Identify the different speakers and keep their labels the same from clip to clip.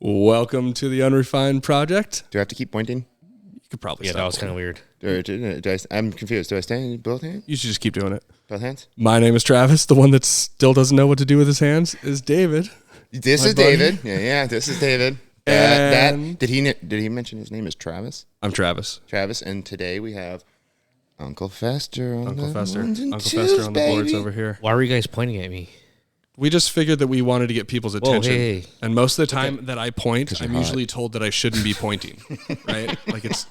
Speaker 1: Welcome to the Unrefined Project.
Speaker 2: Do I have to keep pointing?
Speaker 1: You could probably
Speaker 3: that was kind of weird.
Speaker 2: I'm confused. Do I stand in both hands?
Speaker 1: You should just keep doing it.
Speaker 2: Both hands?
Speaker 1: My name is Travis. The one that still doesn't know what to do with his hands is David.
Speaker 2: This
Speaker 1: My
Speaker 2: is
Speaker 1: buddy.
Speaker 2: David. Yeah, this is David.
Speaker 1: And
Speaker 2: did he mention his name is Travis?
Speaker 1: I'm Travis.
Speaker 2: Travis, and today we have Uncle Fester on
Speaker 1: Uncle
Speaker 2: the
Speaker 1: Fester.
Speaker 2: ones and
Speaker 1: Uncle
Speaker 2: twos,
Speaker 1: Fester on the boards
Speaker 2: baby.
Speaker 1: over here.
Speaker 3: Why were you guys pointing at me?
Speaker 1: We just figured that we wanted to get people's attention.
Speaker 3: hey.
Speaker 1: And most of the time that I point, I'm
Speaker 2: you're hot.
Speaker 1: usually told that I shouldn't be pointing. Right? Like it's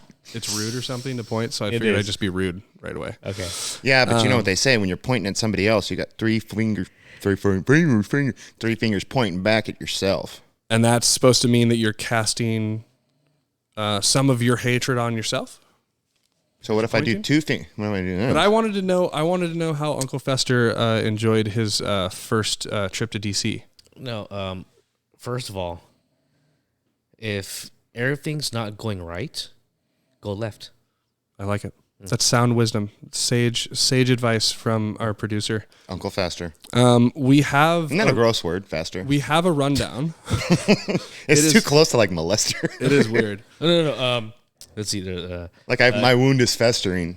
Speaker 1: rude or something to point, so I figured
Speaker 3: is.
Speaker 1: I'd just be rude right away.
Speaker 3: Okay.
Speaker 2: Yeah, but you know what they say when you're pointing at somebody else, you got three fingers pointing back at yourself.
Speaker 1: And that's supposed to mean that you're casting some of your hatred on yourself.
Speaker 2: So what if I do
Speaker 1: Pointing?
Speaker 2: two fingers? What do I do now?
Speaker 1: But I wanted to know how Uncle Fester enjoyed his first trip to DC.
Speaker 3: No, first of all, if everything's not going right, go left.
Speaker 1: I like it. That's sound wisdom, sage advice from our producer.
Speaker 2: Uncle Fester.
Speaker 1: We have
Speaker 2: Isn't that a gross word, Fester?
Speaker 1: we have a rundown.
Speaker 2: It's too close to like molester.
Speaker 1: It is weird.
Speaker 3: No. Let's see.
Speaker 2: Like my wound is festering.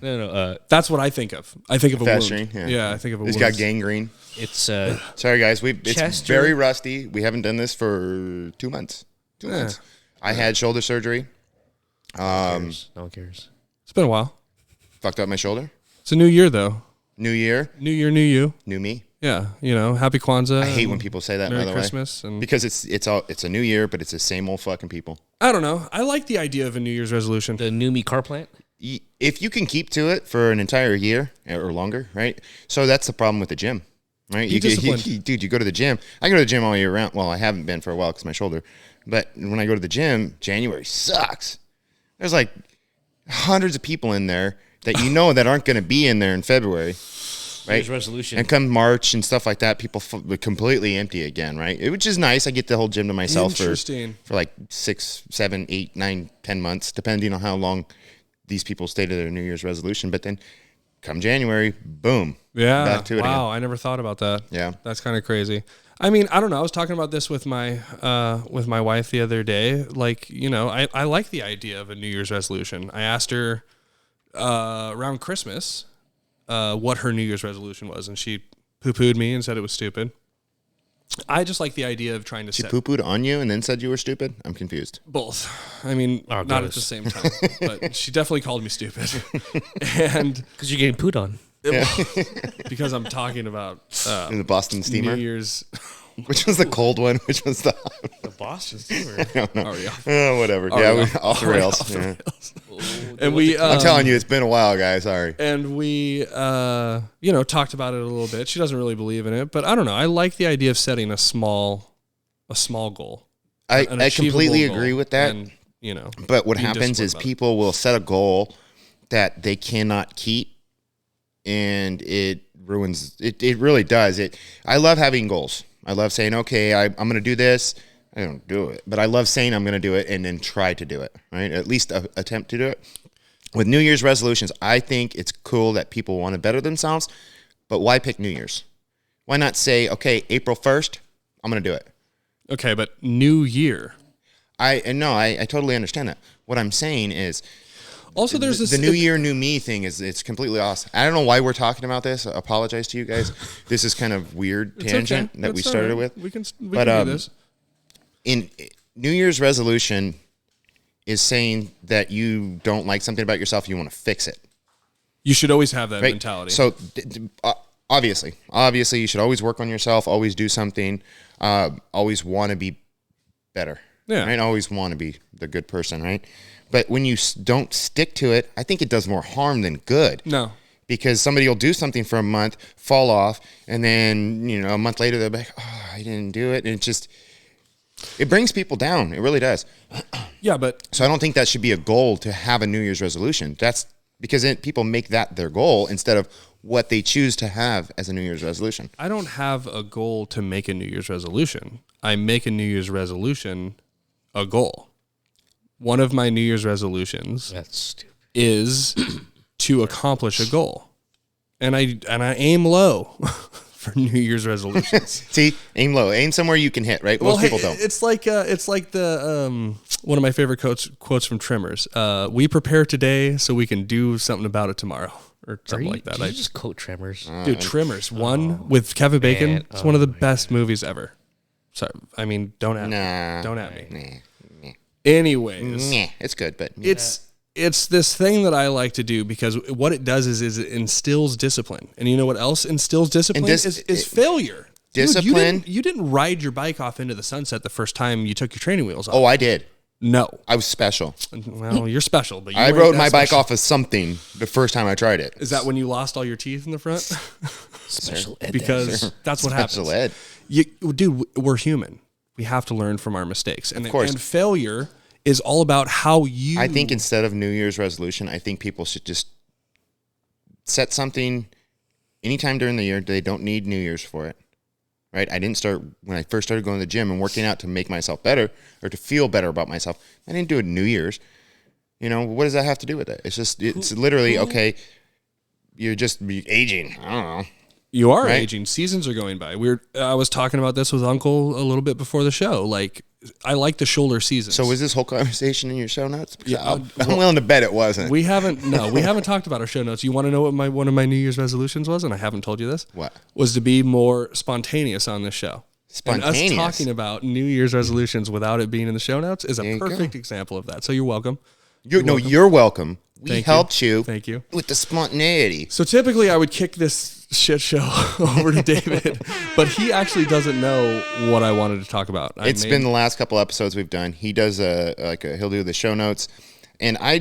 Speaker 1: That's what I think of. I think of a
Speaker 2: Festering,
Speaker 1: wound.
Speaker 2: yeah.
Speaker 1: I think of a
Speaker 2: He's
Speaker 1: wound.
Speaker 2: got gangrene.
Speaker 3: It's
Speaker 2: Sorry, guys. It's
Speaker 3: Chester.
Speaker 2: very rusty. We haven't done this for 2 months. 2 months. I had shoulder surgery.
Speaker 3: no one cares.
Speaker 1: It's been a while.
Speaker 2: Fucked up my shoulder.
Speaker 1: It's a new year though.
Speaker 2: New year,
Speaker 1: New year, new you.
Speaker 2: new me.
Speaker 1: Yeah, happy Kwanzaa.
Speaker 2: I hate when
Speaker 1: and
Speaker 2: people say that.
Speaker 1: Merry
Speaker 2: By the
Speaker 1: Christmas.
Speaker 2: way,
Speaker 1: And
Speaker 2: because it's a new year, but it's the same old fucking people.
Speaker 1: I don't know. I like the idea of a New Year's resolution.
Speaker 3: The new me car plant.
Speaker 2: If you can keep to it for an entire year or longer, right? So that's the problem with the gym, right?
Speaker 1: Be disciplined.
Speaker 2: Dude, you go to the gym. I go to the gym all year round. Well, I haven't been for a while because my shoulder. But when I go to the gym, January sucks. There's like hundreds of people in there that you know that aren't going to be in there in February, right?
Speaker 3: Year's resolution.
Speaker 2: And come March and stuff like that, people completely empty again, right? Which is nice. I get the whole gym to myself for like 6, 7, 8, 9, 10 months, depending on how long these people stay to their New Year's resolution. But then come January, boom.
Speaker 1: Yeah.
Speaker 2: Back to it again.
Speaker 1: Wow. I never thought about that.
Speaker 2: Yeah.
Speaker 1: That's kind of crazy. I mean, I don't know. I was talking about this with my wife the other day. Like, I like the idea of a New Year's resolution. I asked her around Christmas what her New Year's resolution was, and she poo-pooed me and said it was stupid. I just like the idea of trying to
Speaker 2: She
Speaker 1: set
Speaker 2: poo-pooed on you and then said you were stupid? I'm confused.
Speaker 1: both. I mean,
Speaker 3: Oh,
Speaker 1: not at
Speaker 3: gross.
Speaker 1: the same time, but she definitely called me stupid. And
Speaker 3: Because you're getting pooed on.
Speaker 1: because I'm talking about
Speaker 2: In the Boston
Speaker 1: New
Speaker 2: Steamer?
Speaker 1: Year's.
Speaker 2: Which was the cold one? Which was the...
Speaker 3: The Boston
Speaker 1: Are we off?
Speaker 2: whatever.
Speaker 1: Are
Speaker 2: Yeah,
Speaker 1: we
Speaker 2: we're
Speaker 1: off?
Speaker 2: off the
Speaker 1: Are we
Speaker 2: rails.
Speaker 1: off the
Speaker 2: Yeah.
Speaker 1: rails? And we,
Speaker 2: I'm telling you, it's been a while, guys. Sorry.
Speaker 1: and we, talked about it a little bit. She doesn't really believe in it, but I don't know. I like the idea of setting a small goal.
Speaker 2: I
Speaker 1: An
Speaker 2: completely
Speaker 1: achievable
Speaker 2: agree
Speaker 1: goal,
Speaker 2: with that.
Speaker 1: And,
Speaker 2: But what
Speaker 1: being
Speaker 2: happens is
Speaker 1: disciplined about it.
Speaker 2: people will set a goal that they cannot keep, and it ruins it. It really does. I love having goals. I love saying, okay, I'm going to do this. I don't do it, but I love saying I'm going to do it and then try to do it, right? At least attempt to do it. With New Year's resolutions, I think it's cool that people want to better themselves, but why pick New Year's? Why not say, okay, April 1st, I'm going to do it?
Speaker 1: Okay, but New Year.
Speaker 2: I totally understand that. What I'm saying is,
Speaker 1: Also, there's this
Speaker 2: the new year, new me thing it's completely awesome. I don't know why we're talking about this. I apologize to you guys. This is kind of weird
Speaker 1: It's
Speaker 2: tangent
Speaker 1: okay.
Speaker 2: that we
Speaker 1: That's
Speaker 2: started
Speaker 1: all right.
Speaker 2: with.
Speaker 1: We can
Speaker 2: But,
Speaker 1: do this.
Speaker 2: In New Year's resolution is saying that you don't like something about yourself, you want to fix it.
Speaker 1: You should always have that
Speaker 2: Right?
Speaker 1: mentality.
Speaker 2: So obviously, you should always work on yourself, always do something, always want to be better.
Speaker 1: Yeah.
Speaker 2: Right? Always want to be the good person, right? But when you don't stick to it, I think it does more harm than good.
Speaker 1: No.
Speaker 2: Because somebody will do something for a month, fall off, and then, a month later they'll be like, oh, I didn't do it. And it brings people down. It really does.
Speaker 1: Yeah, but
Speaker 2: So I don't think that should be a goal to have a New Year's resolution. That's because people make that their goal instead of what they choose to have as a New Year's resolution.
Speaker 1: I don't have a goal to make a New Year's resolution. I make a New Year's resolution a goal. One of my New Year's resolutions
Speaker 3: That's stupid.
Speaker 1: is to accomplish a goal. And I aim low for New Year's resolutions.
Speaker 2: See, aim low, aim somewhere you can hit. Right? Most people don't.
Speaker 1: It's like the one of my favorite quotes from Trimmers. We prepare today so we can do something about it tomorrow, or something like that.
Speaker 3: Did you just quote Tremors?
Speaker 1: Dude, Trimmers with Kevin Bacon.
Speaker 3: man.
Speaker 1: It's one of the best movies ever. Sorry, I mean, don't at
Speaker 2: Nah.
Speaker 1: me. Don't at me.
Speaker 2: Nah.
Speaker 1: Anyways,
Speaker 2: Nah. It's good, but
Speaker 1: it's this thing that I like to do because what it does is it instills discipline. And you know what else instills discipline is failure.
Speaker 2: Discipline.
Speaker 1: Dude, you didn't ride your bike off into the sunset the first time you took your training wheels off.
Speaker 2: Oh, I did.
Speaker 1: No.
Speaker 2: I was special.
Speaker 1: Well, you're special, but you
Speaker 2: I
Speaker 1: ain't
Speaker 2: rode
Speaker 1: that
Speaker 2: my bike
Speaker 1: special.
Speaker 2: off of something the first time I tried it.
Speaker 1: Is that when you lost all your teeth in the front?
Speaker 3: Special ed.
Speaker 1: Because that's what happens.
Speaker 2: Special ed.
Speaker 1: Dude, we're human. We have to learn from our mistakes. And,
Speaker 2: course.
Speaker 1: and failure is all about how you...
Speaker 2: I think instead of New Year's resolution, I think people should just set something anytime during the year. They don't need New Year's for it. Right? I didn't start when I first started going to the gym and working out to make myself better or to feel better about myself. I didn't do it New Year's. You know, what does that have to do with it? It's literally, okay, you're just aging. I don't know.
Speaker 1: You are
Speaker 2: Right?
Speaker 1: aging. Seasons are going by. I was talking about this with Uncle a little bit before the show. Like, I like the shoulder seasons.
Speaker 2: So was this whole conversation in your show notes? Because
Speaker 1: Yeah,
Speaker 2: I'm willing to bet it wasn't.
Speaker 1: we haven't talked about our show notes. You want to know what one of my New Year's resolutions was, and I haven't told you this?
Speaker 2: What?
Speaker 1: Was to be more spontaneous on this show.
Speaker 2: Spontaneous?
Speaker 1: And us talking about New Year's resolutions without it being in the show notes is
Speaker 2: There
Speaker 1: a
Speaker 2: you go.
Speaker 1: perfect example of that. So you're welcome.
Speaker 2: You're welcome. We
Speaker 1: Thank you.
Speaker 2: helped you.
Speaker 1: Thank you.
Speaker 2: With the spontaneity.
Speaker 1: So typically I would kick this shit show over to David, but he actually doesn't know what I wanted to talk about.
Speaker 2: It's been the last couple episodes we've done. He does he'll do the show notes, and I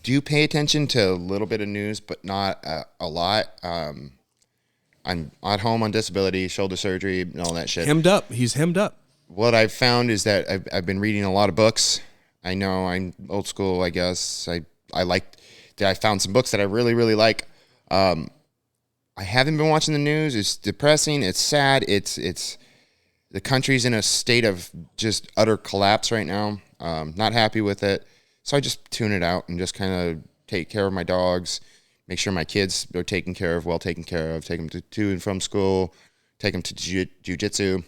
Speaker 2: do pay attention to a little bit of news, but not a lot. I'm at home on disability, shoulder surgery, and all that shit.
Speaker 1: hemmed up. He's hemmed up.
Speaker 2: What I've found is that I've been reading a lot of books. I know I'm old school, I guess. I found some books that I really, really like. I haven't been watching the news. It's depressing. It's sad. It's the country's in a state of just utter collapse right now. Not happy with it. So I just tune it out and just kind of take care of my dogs, make sure my kids are well taken care of, take them to and from school, take them to jiu-jitsu,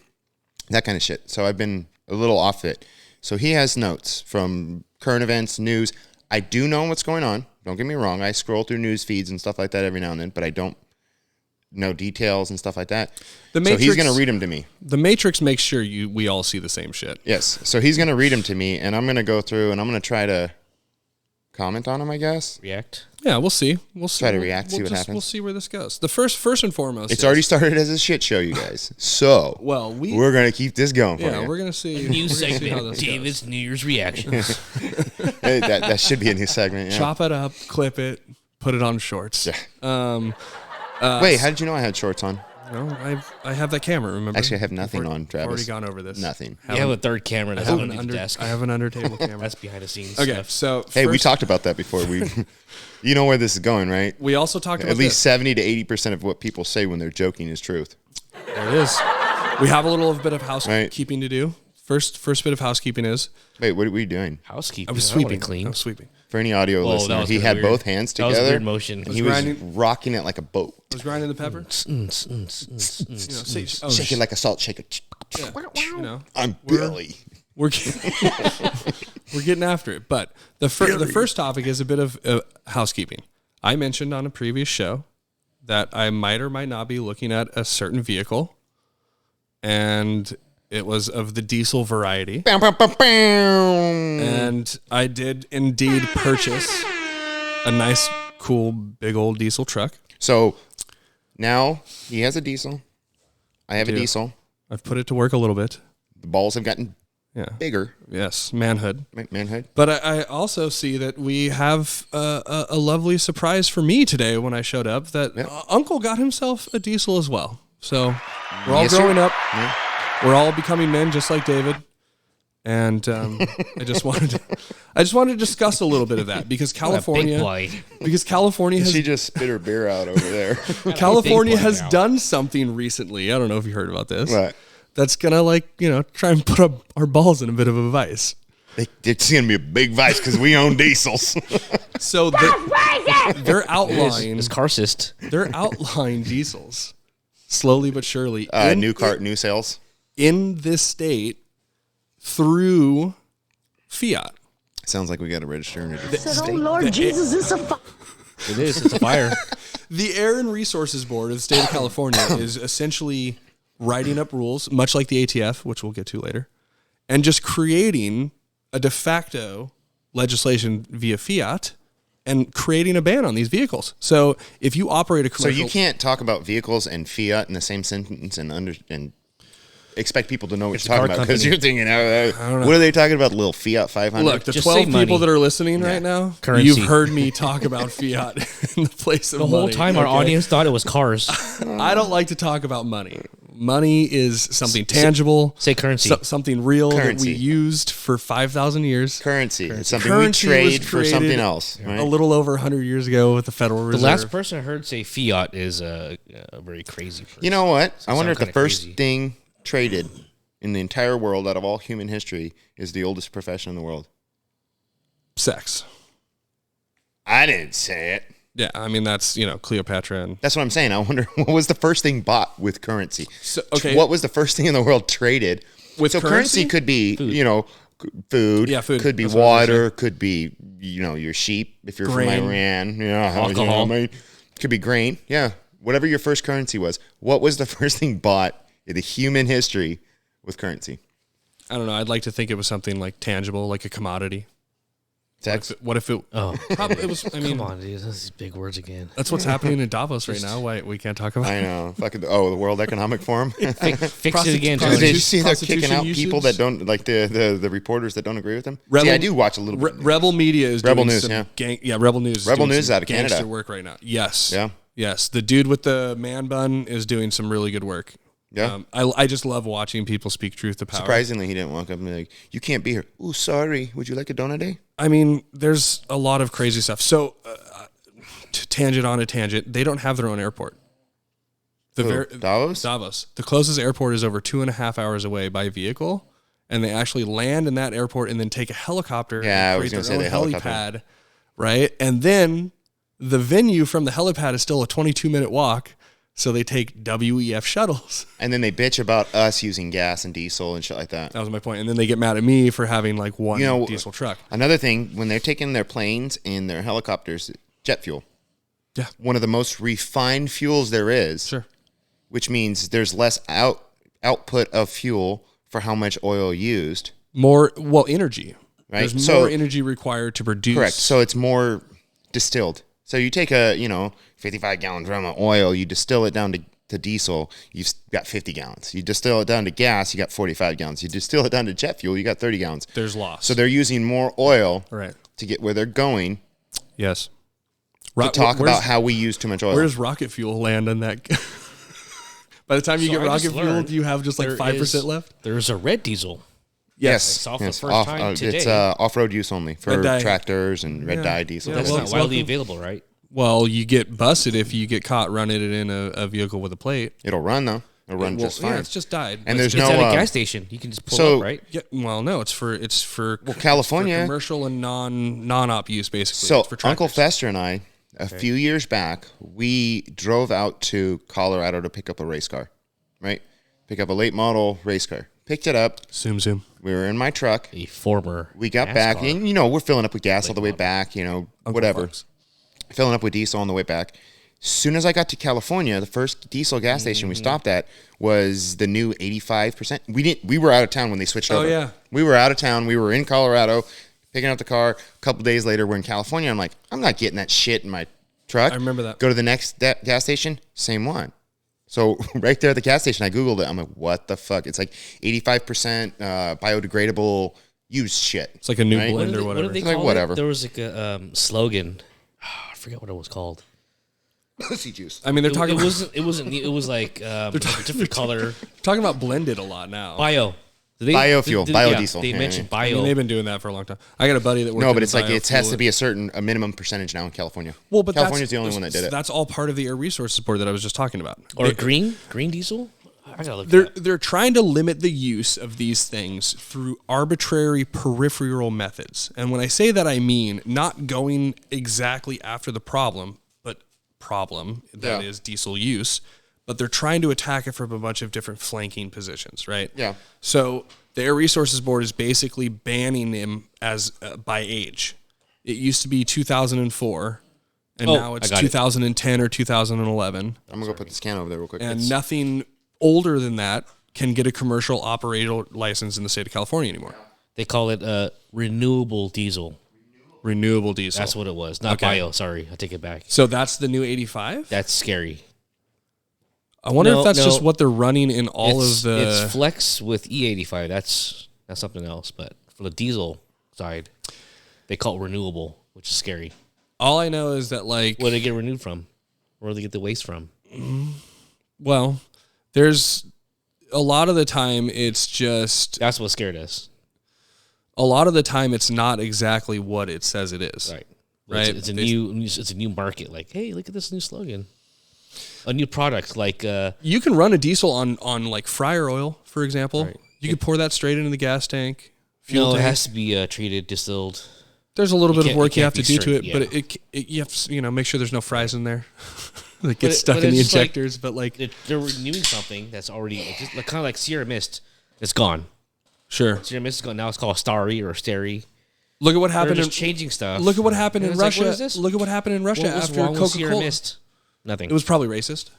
Speaker 2: that kind of shit. So I've been a little off it. So he has notes from current events, news. I do know what's going on. Don't get me wrong. I scroll through news feeds and stuff like that every now and then, but I don't know details and stuff like that. So he's going to read them to me.
Speaker 1: The Matrix makes sure we all see the same shit.
Speaker 2: Yes. So he's going to read them to me, and I'm going to go through, and I'm going to try to comment on them, I guess.
Speaker 3: React.
Speaker 1: Yeah, we'll see. We'll see.
Speaker 2: Try to react, see what happens.
Speaker 1: We'll see where this goes. The first and foremost,
Speaker 2: It's already started as a shit show, you guys. So
Speaker 1: well,
Speaker 2: we're going to keep this going for you.
Speaker 1: we're gonna see.
Speaker 3: New
Speaker 1: we're gonna see how
Speaker 3: segment.
Speaker 1: this
Speaker 3: David's New Year's reactions.
Speaker 2: Hey, that should be a new segment.
Speaker 1: goes.
Speaker 2: Yeah.
Speaker 1: Chop it up, clip it, put it on shorts.
Speaker 2: Yeah. Wait, how did you know I had shorts on?
Speaker 1: No, I have that camera. Remember?
Speaker 2: Actually, I have nothing
Speaker 1: We've
Speaker 2: on, Travis.
Speaker 1: already gone over this.
Speaker 2: Nothing.
Speaker 3: You have a third camera that's underneath the desk.
Speaker 1: I have an under table camera.
Speaker 3: That's behind the scenes
Speaker 1: Okay,
Speaker 3: stuff.
Speaker 1: so
Speaker 2: Hey, we
Speaker 1: first-
Speaker 2: talked about that before. You know where this is going, right?
Speaker 1: We also talked about
Speaker 2: At least
Speaker 1: this.
Speaker 2: 70 to 80% of what people say when they're joking is truth.
Speaker 1: There it is. We have a little bit of housekeeping to do. First bit of housekeeping is
Speaker 2: Wait, what are we doing?
Speaker 3: Housekeeping.
Speaker 1: I was
Speaker 3: wanna
Speaker 1: sweeping.
Speaker 3: clean.
Speaker 1: I was sweeping.
Speaker 2: For any audio
Speaker 3: Whoa, that
Speaker 2: listener,
Speaker 3: was
Speaker 2: he
Speaker 3: kinda
Speaker 2: had
Speaker 3: weird.
Speaker 2: both hands
Speaker 3: That was a
Speaker 2: together.
Speaker 3: weird motion.
Speaker 2: And he was
Speaker 1: grinding.
Speaker 2: rocking it like a boat.
Speaker 1: I was grinding the pepper.
Speaker 2: Shake it like a salt shaker.
Speaker 1: You know,
Speaker 2: I'm Billy.
Speaker 1: we're we're getting after it. But the first topic is a bit of housekeeping. I mentioned on a previous show that I might or might not be looking at a certain vehicle, and it was of the diesel variety.
Speaker 2: Bam, bam, bam, bam.
Speaker 1: And I did indeed purchase a nice, cool, big old diesel truck.
Speaker 2: So now he has a diesel. I have a
Speaker 1: do.
Speaker 2: diesel.
Speaker 1: I've put it to work a little bit.
Speaker 2: The balls have gotten
Speaker 1: Yeah.
Speaker 2: bigger.
Speaker 1: Yes, manhood.
Speaker 2: Manhood.
Speaker 1: But I also see that we have a lovely surprise for me today when I showed up that Uncle got himself a diesel as well. So we're all
Speaker 2: Yes, sir.
Speaker 1: growing up.
Speaker 2: Yeah.
Speaker 1: We're all becoming men just like David. And I just wanted to discuss a little bit of that because
Speaker 3: Big
Speaker 1: California
Speaker 3: boy.
Speaker 1: has
Speaker 2: She just spit her beer out over there.
Speaker 1: California
Speaker 3: Big boy
Speaker 1: has
Speaker 3: now.
Speaker 1: done something recently. I don't know if you heard about this.
Speaker 2: What?
Speaker 1: That's gonna try and put up our balls in a bit of a vice.
Speaker 2: It's going to be a big vice because we own diesels.
Speaker 1: So they're outlawing
Speaker 3: It's Carsist.
Speaker 1: they're outlawing diesels slowly but surely,
Speaker 2: new sales.
Speaker 1: in this state through fiat.
Speaker 2: Sounds like we got to register in a different
Speaker 4: said,
Speaker 2: state.
Speaker 4: "Oh Lord Jesus, it's a fire."
Speaker 3: It is. It's a fire.
Speaker 1: The Air and Resources Board of the state of California is essentially writing up rules, much like the ATF, which we'll get to later, and just creating a de facto legislation via fiat and creating a ban on these vehicles. So if you operate a
Speaker 2: So
Speaker 1: commercial...
Speaker 2: you can't talk about vehicles and fiat in the same sentence and expect people to know what
Speaker 3: It's
Speaker 2: you're
Speaker 3: a
Speaker 2: talking
Speaker 3: car
Speaker 2: about because
Speaker 3: company.
Speaker 2: you're thinking, what are they talking about? The little Fiat 500?
Speaker 1: Look, the
Speaker 3: Just
Speaker 1: 12
Speaker 3: say
Speaker 1: people
Speaker 3: money.
Speaker 1: that are listening right now,
Speaker 3: Currency.
Speaker 1: you've heard me talk about fiat in the place of
Speaker 3: The whole
Speaker 1: money,
Speaker 3: time our
Speaker 1: okay?
Speaker 3: audience thought it was cars.
Speaker 1: I don't like to talk about money. Money is something tangible.
Speaker 3: Say currency.
Speaker 1: Something real
Speaker 2: Currency.
Speaker 1: that we used for 5,000 years.
Speaker 2: Currency. It's something
Speaker 1: Currency
Speaker 2: we
Speaker 1: was
Speaker 2: trade for something
Speaker 1: created
Speaker 2: else. Right?
Speaker 1: A little over 100 years ago with the Federal
Speaker 3: The
Speaker 1: Reserve.
Speaker 3: last person I heard say fiat is a very crazy person.
Speaker 2: You know what? I wonder if
Speaker 3: sound
Speaker 2: the
Speaker 3: kinda
Speaker 2: first
Speaker 3: crazy.
Speaker 2: thing traded in the entire world out of all human history is the oldest profession in the world.
Speaker 1: Sex.
Speaker 2: I didn't say it.
Speaker 1: Yeah, I mean, that's, Cleopatra and...
Speaker 2: That's what I'm saying. I wonder what was the first thing bought with currency?
Speaker 1: So, okay.
Speaker 2: What was the first thing in the world traded?
Speaker 1: With
Speaker 2: so
Speaker 1: currency?
Speaker 2: could be, food.
Speaker 1: Yeah, food.
Speaker 2: Could be
Speaker 1: That's what I was
Speaker 2: water. Could be, your sheep if you're
Speaker 1: Grain.
Speaker 2: from Iran.
Speaker 3: Alcohol.
Speaker 2: Could be grain. Yeah. Whatever your first currency was. What was the first thing bought in the human history with currency?
Speaker 1: I don't know. I'd like to think it was something like tangible, like a commodity.
Speaker 2: Sex.
Speaker 1: What if it...
Speaker 3: Oh,
Speaker 1: Probably it was... I mean,
Speaker 3: come on, dude. Those big words again.
Speaker 1: that's what's happening in Davos right now. Why we can't talk about
Speaker 2: I
Speaker 1: it.
Speaker 2: know. Fucking, the World Economic Forum.
Speaker 3: Fix it again,
Speaker 1: Prostitute-
Speaker 2: Did
Speaker 3: Tony.
Speaker 2: you see they're kicking
Speaker 1: Prostitution
Speaker 2: out people
Speaker 1: usage?
Speaker 2: that don't like the reporters that don't agree with them?
Speaker 1: Rebel-
Speaker 2: See, I do watch a little bit.
Speaker 1: Rebel Media is
Speaker 2: Rebel
Speaker 1: doing
Speaker 2: News,
Speaker 1: some
Speaker 2: yeah.
Speaker 1: Rebel News. Is
Speaker 2: Rebel
Speaker 1: doing
Speaker 2: News
Speaker 1: some
Speaker 2: out of Canada.
Speaker 1: gangster work right now. Yes.
Speaker 2: Yeah.
Speaker 1: Yes. The dude with the man bun is doing some really good work.
Speaker 2: Yeah.
Speaker 1: I just love watching people speak truth to power.
Speaker 2: Surprisingly, he didn't walk up and be like, "You can't be here." "Ooh, sorry. Would you like a donut day?"
Speaker 1: I mean, there's a lot of crazy stuff. So, tangent on a tangent, they don't have their own airport.
Speaker 2: Davos?
Speaker 1: Davos. The closest airport is over 2.5 hours away by vehicle, and they actually land in that airport and then take a helicopter.
Speaker 2: Yeah, I
Speaker 1: and
Speaker 2: was
Speaker 1: create
Speaker 2: gonna
Speaker 1: their
Speaker 2: say
Speaker 1: own
Speaker 2: the helicopter.
Speaker 1: helipad, right? And then the venue from the helipad is still a 22-minute walk, so they take WEF shuttles.
Speaker 2: And then they bitch about us using gas and diesel and shit like that.
Speaker 1: That was my point. And then they get mad at me for having like one
Speaker 2: You know,
Speaker 1: diesel truck.
Speaker 2: Another thing, when they're taking their planes and their helicopters, jet fuel.
Speaker 1: Yeah.
Speaker 2: One of the most refined fuels there is.
Speaker 1: Sure.
Speaker 2: Which means there's less output of fuel for how much oil used.
Speaker 1: Energy.
Speaker 2: Right.
Speaker 1: There's
Speaker 2: So-
Speaker 1: more energy required to produce.
Speaker 2: Correct. So it's more distilled. So you take a 55-gallon drum of oil, you distill it down to diesel, you've got 50 gallons. You distill it down to gas, you got 45 gallons. You distill it down to jet fuel, you got 30 gallons.
Speaker 1: There's loss.
Speaker 2: So they're using more oil
Speaker 1: right.
Speaker 2: to get where they're going.
Speaker 1: Yes.
Speaker 2: To talk about how we use too much oil.
Speaker 1: Where does rocket fuel land on that? By the time you
Speaker 3: So
Speaker 1: get
Speaker 3: I
Speaker 1: rocket
Speaker 3: just
Speaker 1: fuel,
Speaker 3: learned
Speaker 1: do you have just like
Speaker 3: there
Speaker 1: 5%
Speaker 3: is-
Speaker 1: left?
Speaker 3: There's a red diesel.
Speaker 2: Yes.
Speaker 3: saw for the first time today.
Speaker 2: It's off-road use only for
Speaker 1: Red dye.
Speaker 2: tractors and red dye diesel.
Speaker 1: Yeah,
Speaker 3: That's
Speaker 1: well,
Speaker 3: not widely
Speaker 1: welcome.
Speaker 3: available, right?
Speaker 1: Well, you get busted if you get caught running it in a vehicle with a plate.
Speaker 2: It'll run though. It'll run
Speaker 1: Well,
Speaker 2: just fine.
Speaker 1: Yeah, it's just died.
Speaker 2: And
Speaker 1: But
Speaker 2: there's
Speaker 3: It's
Speaker 2: no
Speaker 3: at a gas station. You can just pull
Speaker 2: so-
Speaker 3: up, right?
Speaker 1: yeah, well, no, it's for
Speaker 2: California.
Speaker 1: for commercial and non-op use basically.
Speaker 2: So
Speaker 1: It's for
Speaker 2: Uncle
Speaker 1: tractors.
Speaker 2: Fester and I, a few years back, we drove out to Colorado to pick up a race car, right? Pick up a late model race car. Picked it up.
Speaker 1: Zoom.
Speaker 2: We were in my truck.
Speaker 3: A former.
Speaker 2: We got
Speaker 3: NASCAR.
Speaker 2: back, and we're filling up with gas all the way back. Whatever.
Speaker 1: Farms.
Speaker 2: Filling up with diesel on the way back. As soon as I got to California, the first diesel gas station we stopped at was the new 85%. We were out of town when they switched over.
Speaker 1: yeah.
Speaker 2: We were out of town. We were in Colorado picking up the car. A couple days later, we're in California. I'm like, I'm not getting that shit in my truck.
Speaker 1: I remember that.
Speaker 2: Go to the next gas station, same one. So right there at the gas station, I Googled it. I'm like, what the fuck? It's like 85% biodegradable used shit.
Speaker 1: It's like a new
Speaker 2: Right?
Speaker 1: blend
Speaker 3: What
Speaker 1: or
Speaker 3: did
Speaker 1: whatever.
Speaker 3: they
Speaker 2: Like,
Speaker 3: call
Speaker 2: whatever.
Speaker 3: it? There was like a slogan. I forget what it was called.
Speaker 2: Pussy juice.
Speaker 1: I mean, they're talking.
Speaker 3: It was like a different color.
Speaker 1: talking about blended a lot now.
Speaker 3: Bio.
Speaker 2: Biofuel, biodiesel.
Speaker 3: They
Speaker 2: Yeah,
Speaker 3: mentioned
Speaker 1: I
Speaker 3: bio.
Speaker 1: mean, they've been doing that for a long time. I got a buddy that works.
Speaker 2: No, but
Speaker 1: in
Speaker 2: it's like it has
Speaker 1: biofuel.
Speaker 2: to be a minimum percentage now in California.
Speaker 1: Well, but
Speaker 2: California's the only one that did it.
Speaker 1: That's all part of the Air Resources Board that I was just talking about.
Speaker 3: or green diesel. I gotta look.
Speaker 1: They're trying to limit the use of these things through arbitrary peripheral methods. And when I say that, I mean not going exactly after the problem, but problem that is diesel use, but they're trying to attack it from a bunch of different flanking positions, right?
Speaker 2: Yeah.
Speaker 1: So the Air Resources Board is basically banning him as by age. It used to be 2004, and now it's 2010 or 2011.
Speaker 2: I'm gonna go put the scan over there real quick.
Speaker 1: And nothing older than that can get a commercial operator license in the state of California anymore.
Speaker 3: They call it renewable diesel.
Speaker 1: Renewable diesel.
Speaker 3: That's what it was. Not bio. Sorry, I take it back.
Speaker 1: So that's the new 85?
Speaker 3: That's scary.
Speaker 1: I wonder if that's just what they're running in all of the...
Speaker 3: It's flex with E85. That's something else. But for the diesel side, they call it renewable, which is scary.
Speaker 1: All I know is that, like...
Speaker 3: Where do they get renewed from? Where do they get the waste from?
Speaker 1: Well, there's... A lot of the time, it's just...
Speaker 3: That's what scared us.
Speaker 1: A lot of the time, it's not exactly what it says it is.
Speaker 3: Right.
Speaker 1: Right?
Speaker 3: It's a new market. Like, hey, look at this new slogan. A new product. Like,
Speaker 1: you can run a diesel on like fryer oil, for example.
Speaker 3: Right.
Speaker 1: You could pour that straight into the gas tank.
Speaker 3: no,
Speaker 1: tank.
Speaker 3: it has to be treated, distilled.
Speaker 1: There's a little bit of
Speaker 3: can't-
Speaker 1: work
Speaker 3: it
Speaker 1: you
Speaker 3: can't
Speaker 1: have to
Speaker 3: be
Speaker 1: do to it,
Speaker 3: straight,
Speaker 1: but you have to make sure there's no fries in there that get
Speaker 3: But
Speaker 1: stuck in the
Speaker 3: it's just like-
Speaker 1: injectors. But like,
Speaker 3: They're renewing something that's already just kind of like Sierra Mist. It's gone.
Speaker 1: sure.
Speaker 3: Sierra Mist is gone. Now it's called Starry or Stary.
Speaker 1: Look at what
Speaker 3: They're
Speaker 1: happened.
Speaker 3: just changing stuff.
Speaker 1: Look at what happened
Speaker 3: And
Speaker 1: in
Speaker 3: it's like,
Speaker 1: Russia.
Speaker 3: what is this?
Speaker 1: Look at what happened in Russia
Speaker 3: What was
Speaker 1: after
Speaker 3: wrong with Sierra
Speaker 1: Coca-Cola.
Speaker 3: Mist? Nothing.
Speaker 1: It was probably racist.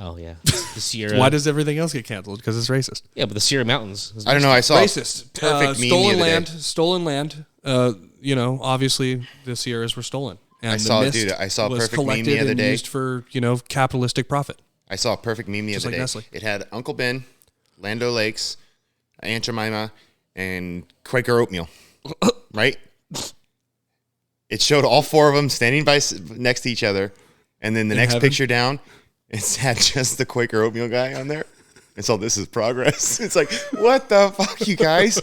Speaker 3: Oh yeah, the Sierra.
Speaker 1: Why does everything else get canceled? Because it's racist.
Speaker 3: Yeah, but the Sierra Mountains.
Speaker 2: I don't know. I saw
Speaker 1: Racist.
Speaker 2: a perfect meme
Speaker 1: Stolen
Speaker 2: the other
Speaker 1: land.
Speaker 2: day.
Speaker 1: Stolen land. Obviously the Sierras were stolen. And
Speaker 2: I
Speaker 1: the
Speaker 2: saw-
Speaker 1: mist
Speaker 2: dude, I saw a
Speaker 1: was
Speaker 2: perfect meme the
Speaker 1: collected
Speaker 2: other
Speaker 1: and
Speaker 2: day.
Speaker 1: used for capitalistic profit.
Speaker 2: I saw a perfect meme the
Speaker 1: Just
Speaker 2: other
Speaker 1: like
Speaker 2: day.
Speaker 1: Nestle.
Speaker 2: It had Uncle Ben, Lando Lakes, Aunt Jemima, and Quaker oatmeal. Right? It showed all four of them standing next to each other, and then the next
Speaker 1: heaven?
Speaker 2: picture down, it had just the Quaker oatmeal guy on there. And so this is progress. It's like, what the fuck, you guys?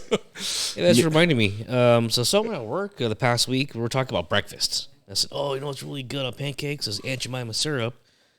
Speaker 3: Yeah, that's reminding me. So someone at work the past week, we were talking about breakfast. I said, "Oh, you know what's really good on pancakes is Aunt Jemima syrup."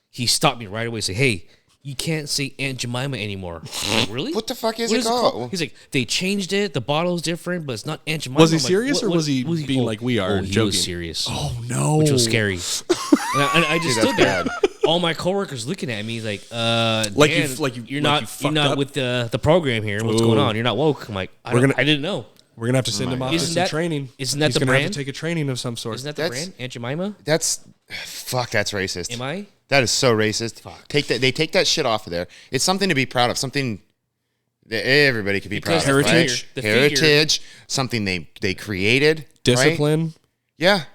Speaker 3: He stopped me right away and said, "Hey, you can't say Aunt Jemima anymore." I'm like, really?
Speaker 2: What the fuck is
Speaker 3: What
Speaker 2: it called?
Speaker 3: He's like, they changed it. The bottle's different, but it's not Aunt Jemima.
Speaker 1: Was he
Speaker 3: I'm like,
Speaker 1: serious or was he being
Speaker 3: oh,
Speaker 1: like we are
Speaker 3: Oh,
Speaker 1: and
Speaker 3: he
Speaker 1: joking?
Speaker 3: was serious.
Speaker 1: Oh no.
Speaker 3: Which was scary. And I just
Speaker 2: Dude,
Speaker 3: stood there.
Speaker 2: that's
Speaker 3: All my coworkers looking at me like,
Speaker 1: Like you-
Speaker 3: Dan,
Speaker 1: like you-
Speaker 3: you're
Speaker 1: like
Speaker 3: not
Speaker 1: you fucked
Speaker 3: not
Speaker 1: up?
Speaker 3: with the program here. What's going on? You're not woke. I'm like, I didn't know.
Speaker 1: We're gonna have to send him off to
Speaker 3: Isn't
Speaker 1: some
Speaker 3: that-
Speaker 1: training.
Speaker 3: isn't that
Speaker 1: He's
Speaker 3: the
Speaker 1: gonna have
Speaker 3: brand?
Speaker 1: to take a training of some sort.
Speaker 3: Isn't that the
Speaker 2: That's-
Speaker 3: brand? Aunt Jemima?
Speaker 2: That's racist.
Speaker 3: Am I?
Speaker 2: That is so racist.
Speaker 3: Fuck.
Speaker 2: They take that shit off of there. It's something to be proud of. Something that everybody could be
Speaker 3: Because
Speaker 2: proud of.
Speaker 1: heritage.
Speaker 2: Right?
Speaker 3: The figure-
Speaker 2: Heritage. Something they created. right?
Speaker 1: Discipline.
Speaker 2: Yeah.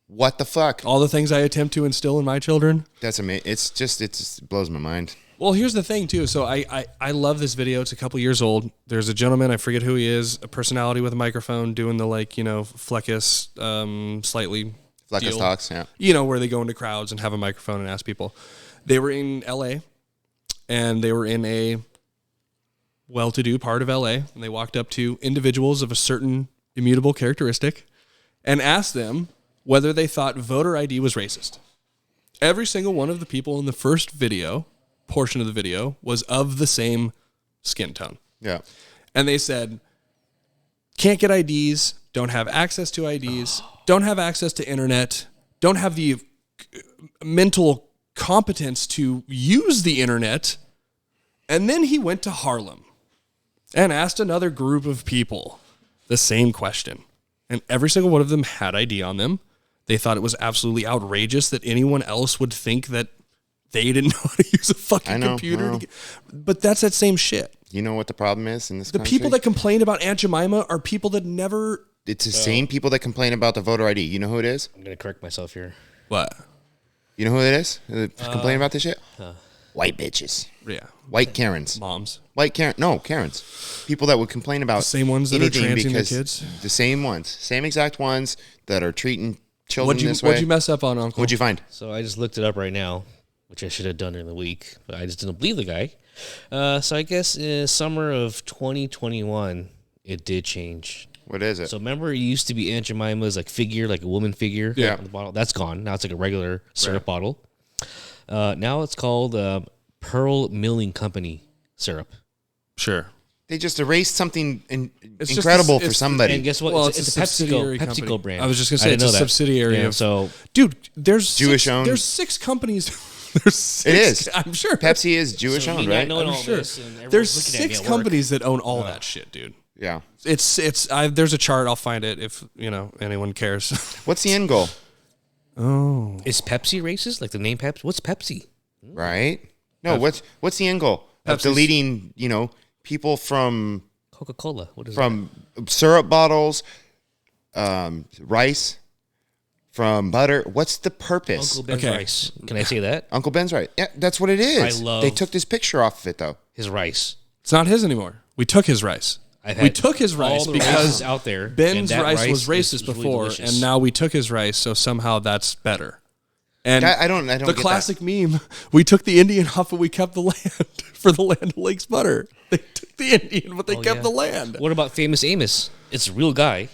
Speaker 2: What the fuck?
Speaker 1: All the things I attempt to instill in my children.
Speaker 2: That's amazing. It just blows my mind.
Speaker 1: Well, here's the thing too. So I love this video. It's a couple years old. There's a gentleman, I forget who he is, a personality with a microphone doing the Fleckus slightly
Speaker 2: Fleckus
Speaker 1: deal.
Speaker 2: talks. Yeah.
Speaker 1: Where they go into crowds and have a microphone and ask people. They were in LA and they were in a well-to-do part of LA, and they walked up to individuals of a certain immutable characteristic and asked them whether they thought voter ID was racist. Every single one of the people in the first portion of the video, was of the same skin tone.
Speaker 2: Yeah.
Speaker 1: And they said, can't get IDs, don't have access to IDs, don't have access to internet, don't have the mental competence to use the internet. And then he went to Harlem and asked another group of people the same question. And every single one of them had ID on them. They thought it was absolutely outrageous that anyone else would think that they didn't know how to use a fucking computer. But that's that same shit.
Speaker 2: You know what the problem is in this
Speaker 1: The
Speaker 2: country?
Speaker 1: people that complain about Aunt Jemima are people that never...
Speaker 2: It's the same people that complain about the voter ID. You know who it is?
Speaker 3: I'm gonna correct myself here.
Speaker 1: What?
Speaker 2: You know who it is? Complain about this shit? White bitches.
Speaker 1: Yeah.
Speaker 2: White Karens.
Speaker 1: Moms.
Speaker 2: White Karen. No, Karens. People that would complain about
Speaker 1: The same ones that are
Speaker 2: anything
Speaker 1: transing their
Speaker 2: because
Speaker 1: kids?
Speaker 2: The same ones. Same exact ones that are treating children this way.
Speaker 1: What'd you mess up on, Uncle?
Speaker 2: What'd you find?
Speaker 3: So I just looked it up right now, which I should have done during the week, but I just didn't believe the guy. So I guess in summer of 2021, it did change.
Speaker 2: What is it?
Speaker 3: So remember, it used to be Aunt Jemima's like figure, like a woman figure.
Speaker 2: Yeah.
Speaker 3: On the bottle. That's gone. Now it's like a regular syrup bottle. Now it's called Pearl Milling Company syrup.
Speaker 1: Sure.
Speaker 2: They just erased something
Speaker 1: It's just
Speaker 2: incredible
Speaker 1: it's-
Speaker 2: for somebody.
Speaker 3: And guess what?
Speaker 1: Well,
Speaker 3: it's
Speaker 1: it's
Speaker 3: a
Speaker 1: a subsidiary
Speaker 3: PepsiCo
Speaker 1: company.
Speaker 3: brand.
Speaker 1: I was just gonna
Speaker 3: I
Speaker 1: say
Speaker 3: didn't
Speaker 1: it's a
Speaker 3: know that.
Speaker 1: subsidiary
Speaker 3: Yeah,
Speaker 1: of-
Speaker 3: so
Speaker 1: Dude, there's
Speaker 2: Jewish
Speaker 1: six,
Speaker 2: owned.
Speaker 1: There's 6 companies There's six,
Speaker 2: It is.
Speaker 1: I'm sure.
Speaker 2: Pepsi is Jewish
Speaker 3: So me
Speaker 2: owned,
Speaker 3: not
Speaker 2: right?
Speaker 3: knowing
Speaker 1: I'm
Speaker 3: all
Speaker 1: sure.
Speaker 3: this, and everyone's
Speaker 1: There's
Speaker 3: looking at me
Speaker 1: 6
Speaker 3: at work.
Speaker 1: companies that own all that shit, dude.
Speaker 2: Yeah.
Speaker 1: There's a chart. I'll find it if anyone cares.
Speaker 2: What's the end goal?
Speaker 3: Is Pepsi racist? Like the name Pepsi? What's Pepsi?
Speaker 2: Right? No, what's the end goal? Of
Speaker 1: Pepsi's-
Speaker 2: deleting, people from
Speaker 3: Coca-Cola. What is
Speaker 2: syrup bottles, rice, from butter. What's the
Speaker 3: that?
Speaker 2: purpose?
Speaker 3: Uncle Ben's
Speaker 1: Okay.
Speaker 3: rice. Can I say that?
Speaker 2: Uncle Ben's right. Yeah, that's what it is.
Speaker 3: I love-
Speaker 2: They took this picture off of it though.
Speaker 3: His rice.
Speaker 1: It's not his anymore. We took his rice.
Speaker 3: I've
Speaker 1: We
Speaker 3: had
Speaker 1: took his
Speaker 3: all
Speaker 1: rice
Speaker 3: the
Speaker 1: because
Speaker 3: races out there. and
Speaker 1: Ben's
Speaker 3: that
Speaker 1: rice was
Speaker 3: is
Speaker 1: racist
Speaker 3: really
Speaker 1: before,
Speaker 3: delicious.
Speaker 1: and now we took his rice, so somehow that's better. And
Speaker 2: I don't
Speaker 1: the
Speaker 2: get that.
Speaker 1: classic meme: we took the Indian off, but we kept the land for the Land O'Lakes butter. They took the Indian, but they kept
Speaker 3: yeah.
Speaker 1: the land.
Speaker 3: What about Famous Amos? It's a real guy.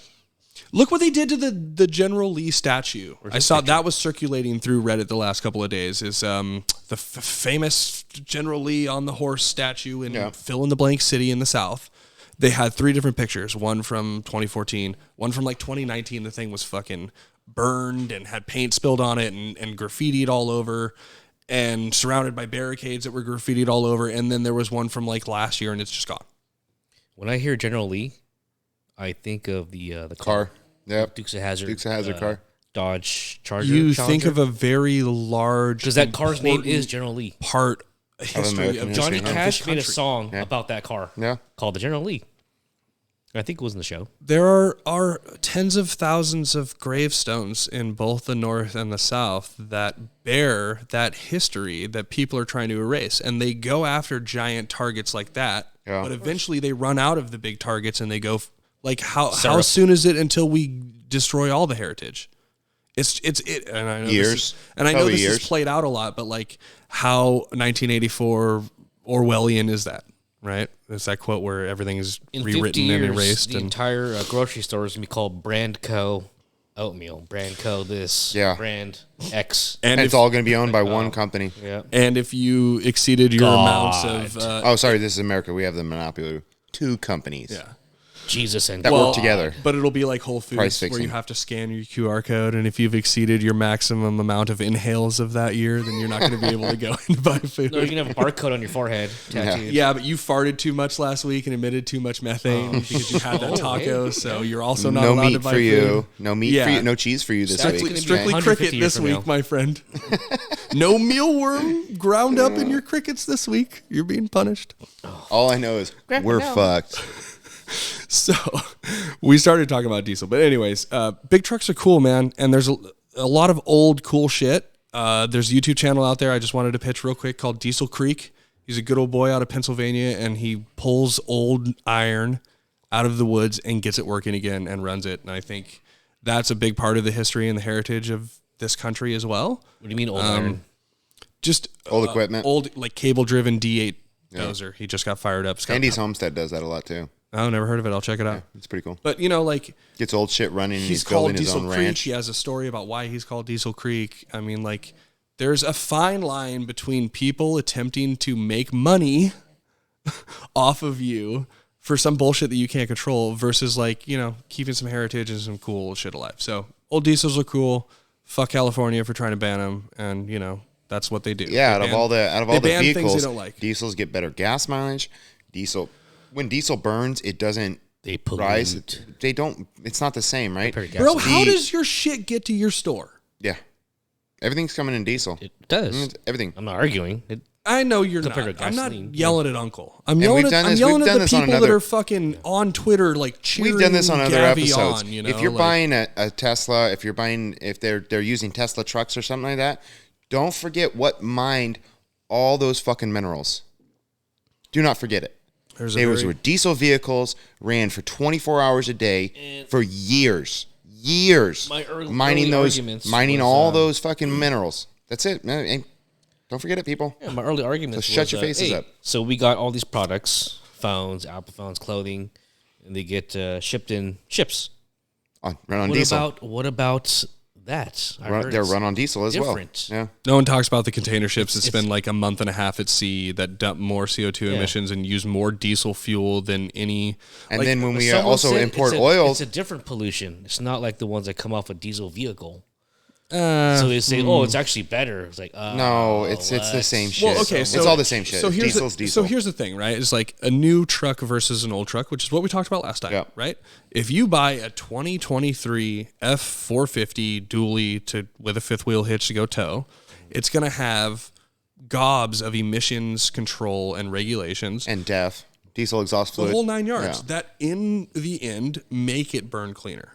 Speaker 1: Look what they did to the General Lee statue. I saw that was circulating through Reddit the last couple of days. Is the famous General Lee on the horse statue in fill in the blank city in the South. They had 3 different pictures. One from 2014, one from like 2019. The thing was fucking burned and had paint spilled on it and graffitied all over, and surrounded by barricades that were graffitied all over. And then there was one from like last year, and it's just gone.
Speaker 3: When I hear General Lee, I think of the
Speaker 2: Car. Yep.
Speaker 3: Dukes of Hazzard.
Speaker 2: Dukes of Hazzard car.
Speaker 3: Dodge Charger.
Speaker 1: You
Speaker 3: Challenger.
Speaker 1: think of a very large,
Speaker 3: because that car's name
Speaker 1: important
Speaker 3: is General Lee.
Speaker 1: part history
Speaker 2: American
Speaker 1: of
Speaker 3: Johnny
Speaker 2: history,
Speaker 3: Cash
Speaker 1: this
Speaker 3: made a
Speaker 1: country.
Speaker 3: song about that car.
Speaker 2: Yeah.
Speaker 3: Called the General Lee. I think it was in the show.
Speaker 1: There are tens of thousands of gravestones in both the North and the South that bear that history that people are trying to erase. And they go after giant targets like that.
Speaker 2: Yeah.
Speaker 1: But eventually they run out of the big targets and they go, how
Speaker 3: Syrup.
Speaker 1: soon is it until we destroy all the heritage? It's and I know
Speaker 2: Years.
Speaker 1: This is, and I know
Speaker 2: Probably
Speaker 1: this
Speaker 2: years.
Speaker 1: is played out a lot, but like how 1984 Orwellian is that? Right? It's that quote where everything is
Speaker 3: In 50
Speaker 1: rewritten
Speaker 3: years,
Speaker 1: and erased.
Speaker 3: the
Speaker 1: And
Speaker 3: entire grocery store is going to be called Brand Co. Oatmeal. Brand Co. This.
Speaker 2: Yeah.
Speaker 3: Brand X.
Speaker 2: And
Speaker 1: if,
Speaker 2: it's all going to be owned by one company.
Speaker 3: Yeah.
Speaker 1: and if you exceeded your amounts of
Speaker 2: Oh, sorry. This is America. We have the monopoly. 2 companies.
Speaker 1: yeah.
Speaker 3: Jesus and
Speaker 2: That
Speaker 3: God.
Speaker 2: work together.
Speaker 1: But it'll be like Whole
Speaker 2: Price
Speaker 1: Foods where
Speaker 2: fixing.
Speaker 1: you have to scan your QR code, and if you've exceeded your maximum amount of inhales of that year, then you're not going to be able to go and buy food.
Speaker 3: No, you can have a barcode on your forehead tattooed.
Speaker 1: Yeah, but you farted too much last week and emitted too much methane because you had that taco, so you're also not
Speaker 2: No
Speaker 1: allowed to
Speaker 2: meat
Speaker 1: buy
Speaker 2: for
Speaker 1: food.
Speaker 2: you. No meat for
Speaker 1: Yeah.
Speaker 2: you. No cheese for you this
Speaker 3: Strictly-
Speaker 2: week.
Speaker 1: Strictly
Speaker 3: 150
Speaker 1: cricket
Speaker 3: years
Speaker 1: this
Speaker 3: from
Speaker 1: week,
Speaker 3: now.
Speaker 1: my friend. No mealworm ground up in your crickets this week. You're being punished.
Speaker 2: All I know is we're fucked.
Speaker 1: So we started talking about diesel, but anyways, big trucks are cool, man. And there's a lot of old cool shit. There's a YouTube channel out there I just wanted to pitch real quick called Diesel Creek. He's a good old boy out of Pennsylvania, and he pulls old iron out of the woods and gets it working again and runs it. And I think that's a big part of the history and the heritage of this country as well.
Speaker 3: What do you mean old iron?
Speaker 1: Just
Speaker 2: Old equipment.
Speaker 1: old like cable driven D8 dozer. He just got fired up. It's got-
Speaker 2: Andy's Homestead does that a lot too.
Speaker 1: I've never heard of it. I'll check it out.
Speaker 2: It's pretty cool.
Speaker 1: But like
Speaker 2: Gets old shit running and
Speaker 1: he's
Speaker 2: he's building
Speaker 1: called
Speaker 2: his
Speaker 1: Diesel
Speaker 2: own
Speaker 1: Creek.
Speaker 2: ranch.
Speaker 1: He has a story about why he's called Diesel Creek. I mean, like, there's a fine line between people attempting to make money off of you for some bullshit that you can't control versus like, keeping some heritage and some cool shit alive. So old diesels are cool. Fuck California for trying to ban them. And, that's what they do.
Speaker 2: Yeah, out
Speaker 1: They
Speaker 2: of
Speaker 1: ban-
Speaker 2: all the
Speaker 1: ban things
Speaker 2: vehicles,
Speaker 1: they don't like.
Speaker 2: diesels get better gas mileage. When diesel burns, it doesn't
Speaker 3: They pollute.
Speaker 2: rise. They don't. It's not the same, right?
Speaker 3: Better
Speaker 1: Bro,
Speaker 3: gasoline.
Speaker 1: how does your shit get to your store?
Speaker 2: Yeah, everything's coming in diesel.
Speaker 3: It does.
Speaker 2: Everything.
Speaker 3: I'm not arguing.
Speaker 1: I know you're not.
Speaker 3: Compared to
Speaker 1: I'm not
Speaker 3: gasoline,
Speaker 1: yelling at Uncle. I'm
Speaker 2: we've
Speaker 1: yelling at,
Speaker 2: done
Speaker 1: I'm
Speaker 2: this-
Speaker 1: yelling
Speaker 2: we've
Speaker 1: at
Speaker 2: done
Speaker 1: the
Speaker 2: this on
Speaker 1: people that
Speaker 2: another-
Speaker 1: are fucking on Twitter like cheering.
Speaker 2: We've done this on other
Speaker 1: Gavi
Speaker 2: episodes.
Speaker 1: on,
Speaker 2: If you're buying a Tesla, if they're using Tesla trucks or something like that, don't forget what mined all those fucking minerals. Do not forget it. They were diesel vehicles, ran for 24 hours a day for years.
Speaker 3: My
Speaker 2: mining
Speaker 3: early arguments
Speaker 2: mining
Speaker 3: was,
Speaker 2: all those fucking minerals. That's it. And don't forget it, people.
Speaker 3: Yeah, my early argument was,
Speaker 2: shut your faces
Speaker 3: hey,
Speaker 2: up.
Speaker 3: So we got all these products, phones, Apple phones, clothing, and they get shipped in ships.
Speaker 2: Run on diesel.
Speaker 3: What about that? I heard
Speaker 2: They're
Speaker 3: it's
Speaker 2: run on diesel as
Speaker 3: different.
Speaker 2: well. Yeah.
Speaker 1: No one talks about the container ships that spend like a month and a half at sea that dump more CO2 emissions and use more diesel fuel than any.
Speaker 2: And
Speaker 1: like,
Speaker 2: then when we
Speaker 3: Someone
Speaker 2: also
Speaker 3: said
Speaker 2: import
Speaker 3: it's
Speaker 2: oils,
Speaker 3: it's a different pollution. It's not like the ones that come off a diesel vehicle. So they say, "Oh, it's actually better." It's like,
Speaker 2: No, it's the same shit.
Speaker 1: Well, okay, so
Speaker 2: it's all the same shit.
Speaker 1: So here's
Speaker 2: Diesel's
Speaker 1: the,
Speaker 2: diesel.
Speaker 1: So here's the thing, right? It's like a new truck versus an old truck, which is what we talked about last time,
Speaker 2: Yeah.
Speaker 1: right? If you buy a 2023 F450 dually with a fifth wheel hitch to go tow, it's going to have gobs of emissions control and regulations,
Speaker 2: and DEF, diesel exhaust
Speaker 1: the
Speaker 2: fluid.
Speaker 1: whole 9 yards.
Speaker 2: Yeah.
Speaker 1: That in the end make it burn cleaner.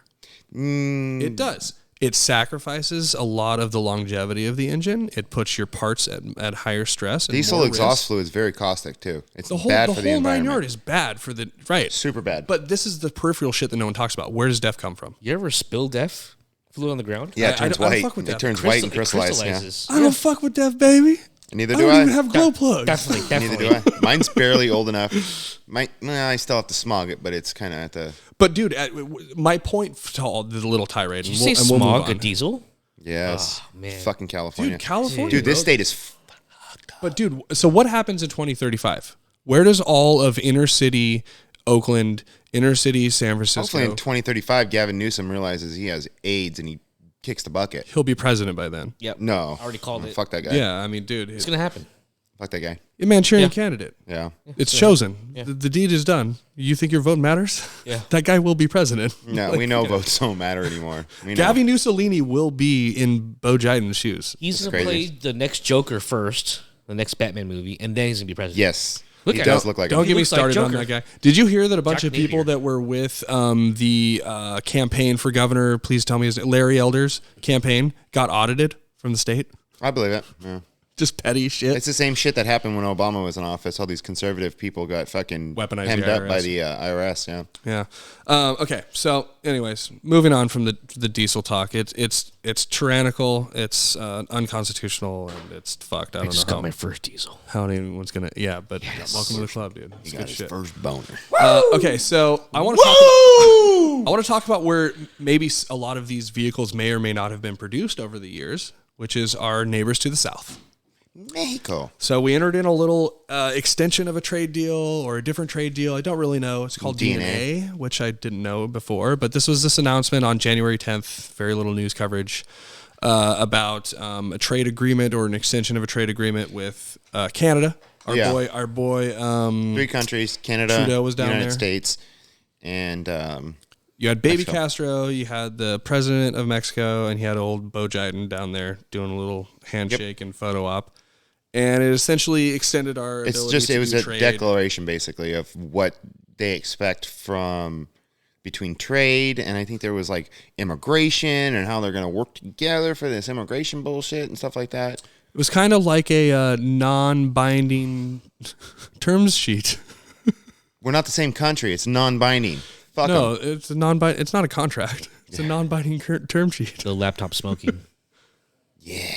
Speaker 2: Mm.
Speaker 1: It does. It sacrifices a lot of the longevity of the engine. It puts your parts at higher stress. And
Speaker 2: Diesel
Speaker 1: more
Speaker 2: exhaust
Speaker 1: risk.
Speaker 2: fluid is very caustic too. It's
Speaker 1: The whole,
Speaker 2: bad
Speaker 1: the
Speaker 2: for
Speaker 1: whole
Speaker 2: the
Speaker 1: 9
Speaker 2: environment.
Speaker 1: yard is bad for the right.
Speaker 2: Super bad.
Speaker 1: But this is the peripheral shit that no one talks about. Where does DEF come from?
Speaker 3: you ever spill DEF fluid on the ground?
Speaker 2: Yeah,
Speaker 1: I
Speaker 2: it turns
Speaker 1: don't
Speaker 2: white.
Speaker 1: fuck with
Speaker 2: It
Speaker 1: that.
Speaker 2: turns white and
Speaker 3: It
Speaker 2: crystallizes. Yeah.
Speaker 3: crystallizes.
Speaker 1: I don't fuck with DEF, baby.
Speaker 2: Neither
Speaker 1: I
Speaker 2: do
Speaker 1: don't
Speaker 2: I.
Speaker 1: even have glow plugs.
Speaker 3: Definitely,
Speaker 2: Neither
Speaker 3: definitely.
Speaker 2: do I. Mine's barely old enough. I still have to smog it, but it's kind of at the.
Speaker 1: But dude, my point to all the little tirade.
Speaker 3: Did
Speaker 1: and
Speaker 3: you
Speaker 1: we'll-
Speaker 3: say
Speaker 1: and we'll move
Speaker 3: smog a
Speaker 1: on.
Speaker 3: diesel?
Speaker 2: Yes.
Speaker 3: Oh, man.
Speaker 2: Fucking California.
Speaker 1: Dude, California.
Speaker 2: Dude, this
Speaker 1: bro.
Speaker 2: state is.
Speaker 1: But dude, so what happens in 2035? Where does all of inner city Oakland, inner city San Francisco?
Speaker 2: Hopefully in 2035, Gavin Newsom realizes he has AIDS and he kicks the bucket.
Speaker 1: He'll be president by then.
Speaker 3: Yep.
Speaker 2: No.
Speaker 3: Already called it.
Speaker 2: Fuck that guy.
Speaker 1: Yeah, I mean, dude,
Speaker 3: It's gonna happen.
Speaker 2: Fuck that guy.
Speaker 1: a Manchurian
Speaker 3: Yeah.
Speaker 1: candidate.
Speaker 2: Yeah.
Speaker 1: It's chosen. The deed is done. You think your vote matters?
Speaker 3: Yeah.
Speaker 1: That guy will be president.
Speaker 2: No, we know votes don't matter anymore. We know.
Speaker 1: Gabby Mussolini will be in Bo Jiden's shoes.
Speaker 3: He's
Speaker 2: That's
Speaker 3: gonna
Speaker 2: crazy.
Speaker 3: play the next Joker first, the next Batman movie, and then he's gonna be president.
Speaker 2: Yes.
Speaker 3: Look
Speaker 2: he
Speaker 3: at
Speaker 2: does
Speaker 3: him.
Speaker 2: look like
Speaker 1: Don't
Speaker 2: him.
Speaker 1: get me
Speaker 3: looks like
Speaker 1: started on
Speaker 3: Joker.
Speaker 1: that guy. Did you hear that a bunch
Speaker 3: Jack
Speaker 1: of people
Speaker 3: Napier.
Speaker 1: that were with the campaign for governor, please tell me his Larry Elder's campaign, got audited from the state?
Speaker 2: I believe it. Yeah.
Speaker 1: Just petty shit.
Speaker 2: It's the same shit that happened when Obama was in office. All these conservative people got fucking
Speaker 1: Weaponized
Speaker 2: hemmed
Speaker 1: the
Speaker 2: up by
Speaker 1: IRS.
Speaker 2: the IRS. Yeah.
Speaker 1: Yeah. Okay. So, anyways, moving on from the diesel talk. It's tyrannical. It's unconstitutional, and it's fucked. I
Speaker 3: I
Speaker 1: don't
Speaker 3: just
Speaker 1: know
Speaker 3: got my first diesel.
Speaker 1: how anyone's gonna. Yeah, but welcome to the club, dude. It's
Speaker 2: He
Speaker 1: good
Speaker 2: got his
Speaker 1: shit.
Speaker 2: first boner.
Speaker 1: Okay, so I want to talk about where maybe a lot of these vehicles may or may not have been produced over the years, which is our neighbors to the south.
Speaker 2: Mexico.
Speaker 1: So we entered in a little extension of a trade deal or a different trade deal. I don't really know. It's called DNA, which I didn't know before. But this was this announcement on January 10th. Very little news coverage about a trade agreement or an extension of a trade agreement with Canada. Our boy.
Speaker 2: 3 countries: Canada,
Speaker 1: Trudeau was down
Speaker 2: United
Speaker 1: there.
Speaker 2: States, and
Speaker 1: You had Baby
Speaker 2: Mexico.
Speaker 1: Castro, you had the president of Mexico, and you had old Bo Jiden down there doing a little handshake and photo op. And it essentially extended our
Speaker 2: it's
Speaker 1: ability
Speaker 2: just
Speaker 1: to
Speaker 2: it was
Speaker 1: do
Speaker 2: a
Speaker 1: trade.
Speaker 2: declaration basically of what they expect from between trade, and I think there was like immigration and how they're going to work together for this immigration bullshit and stuff like that.
Speaker 1: It was kind of like a non-binding terms sheet.
Speaker 2: We're not the same country. It's non-binding. Fuck 'em.
Speaker 1: No, it's a non-binding. It's not a contract. It's a non-binding term sheet.
Speaker 3: The laptop smoking.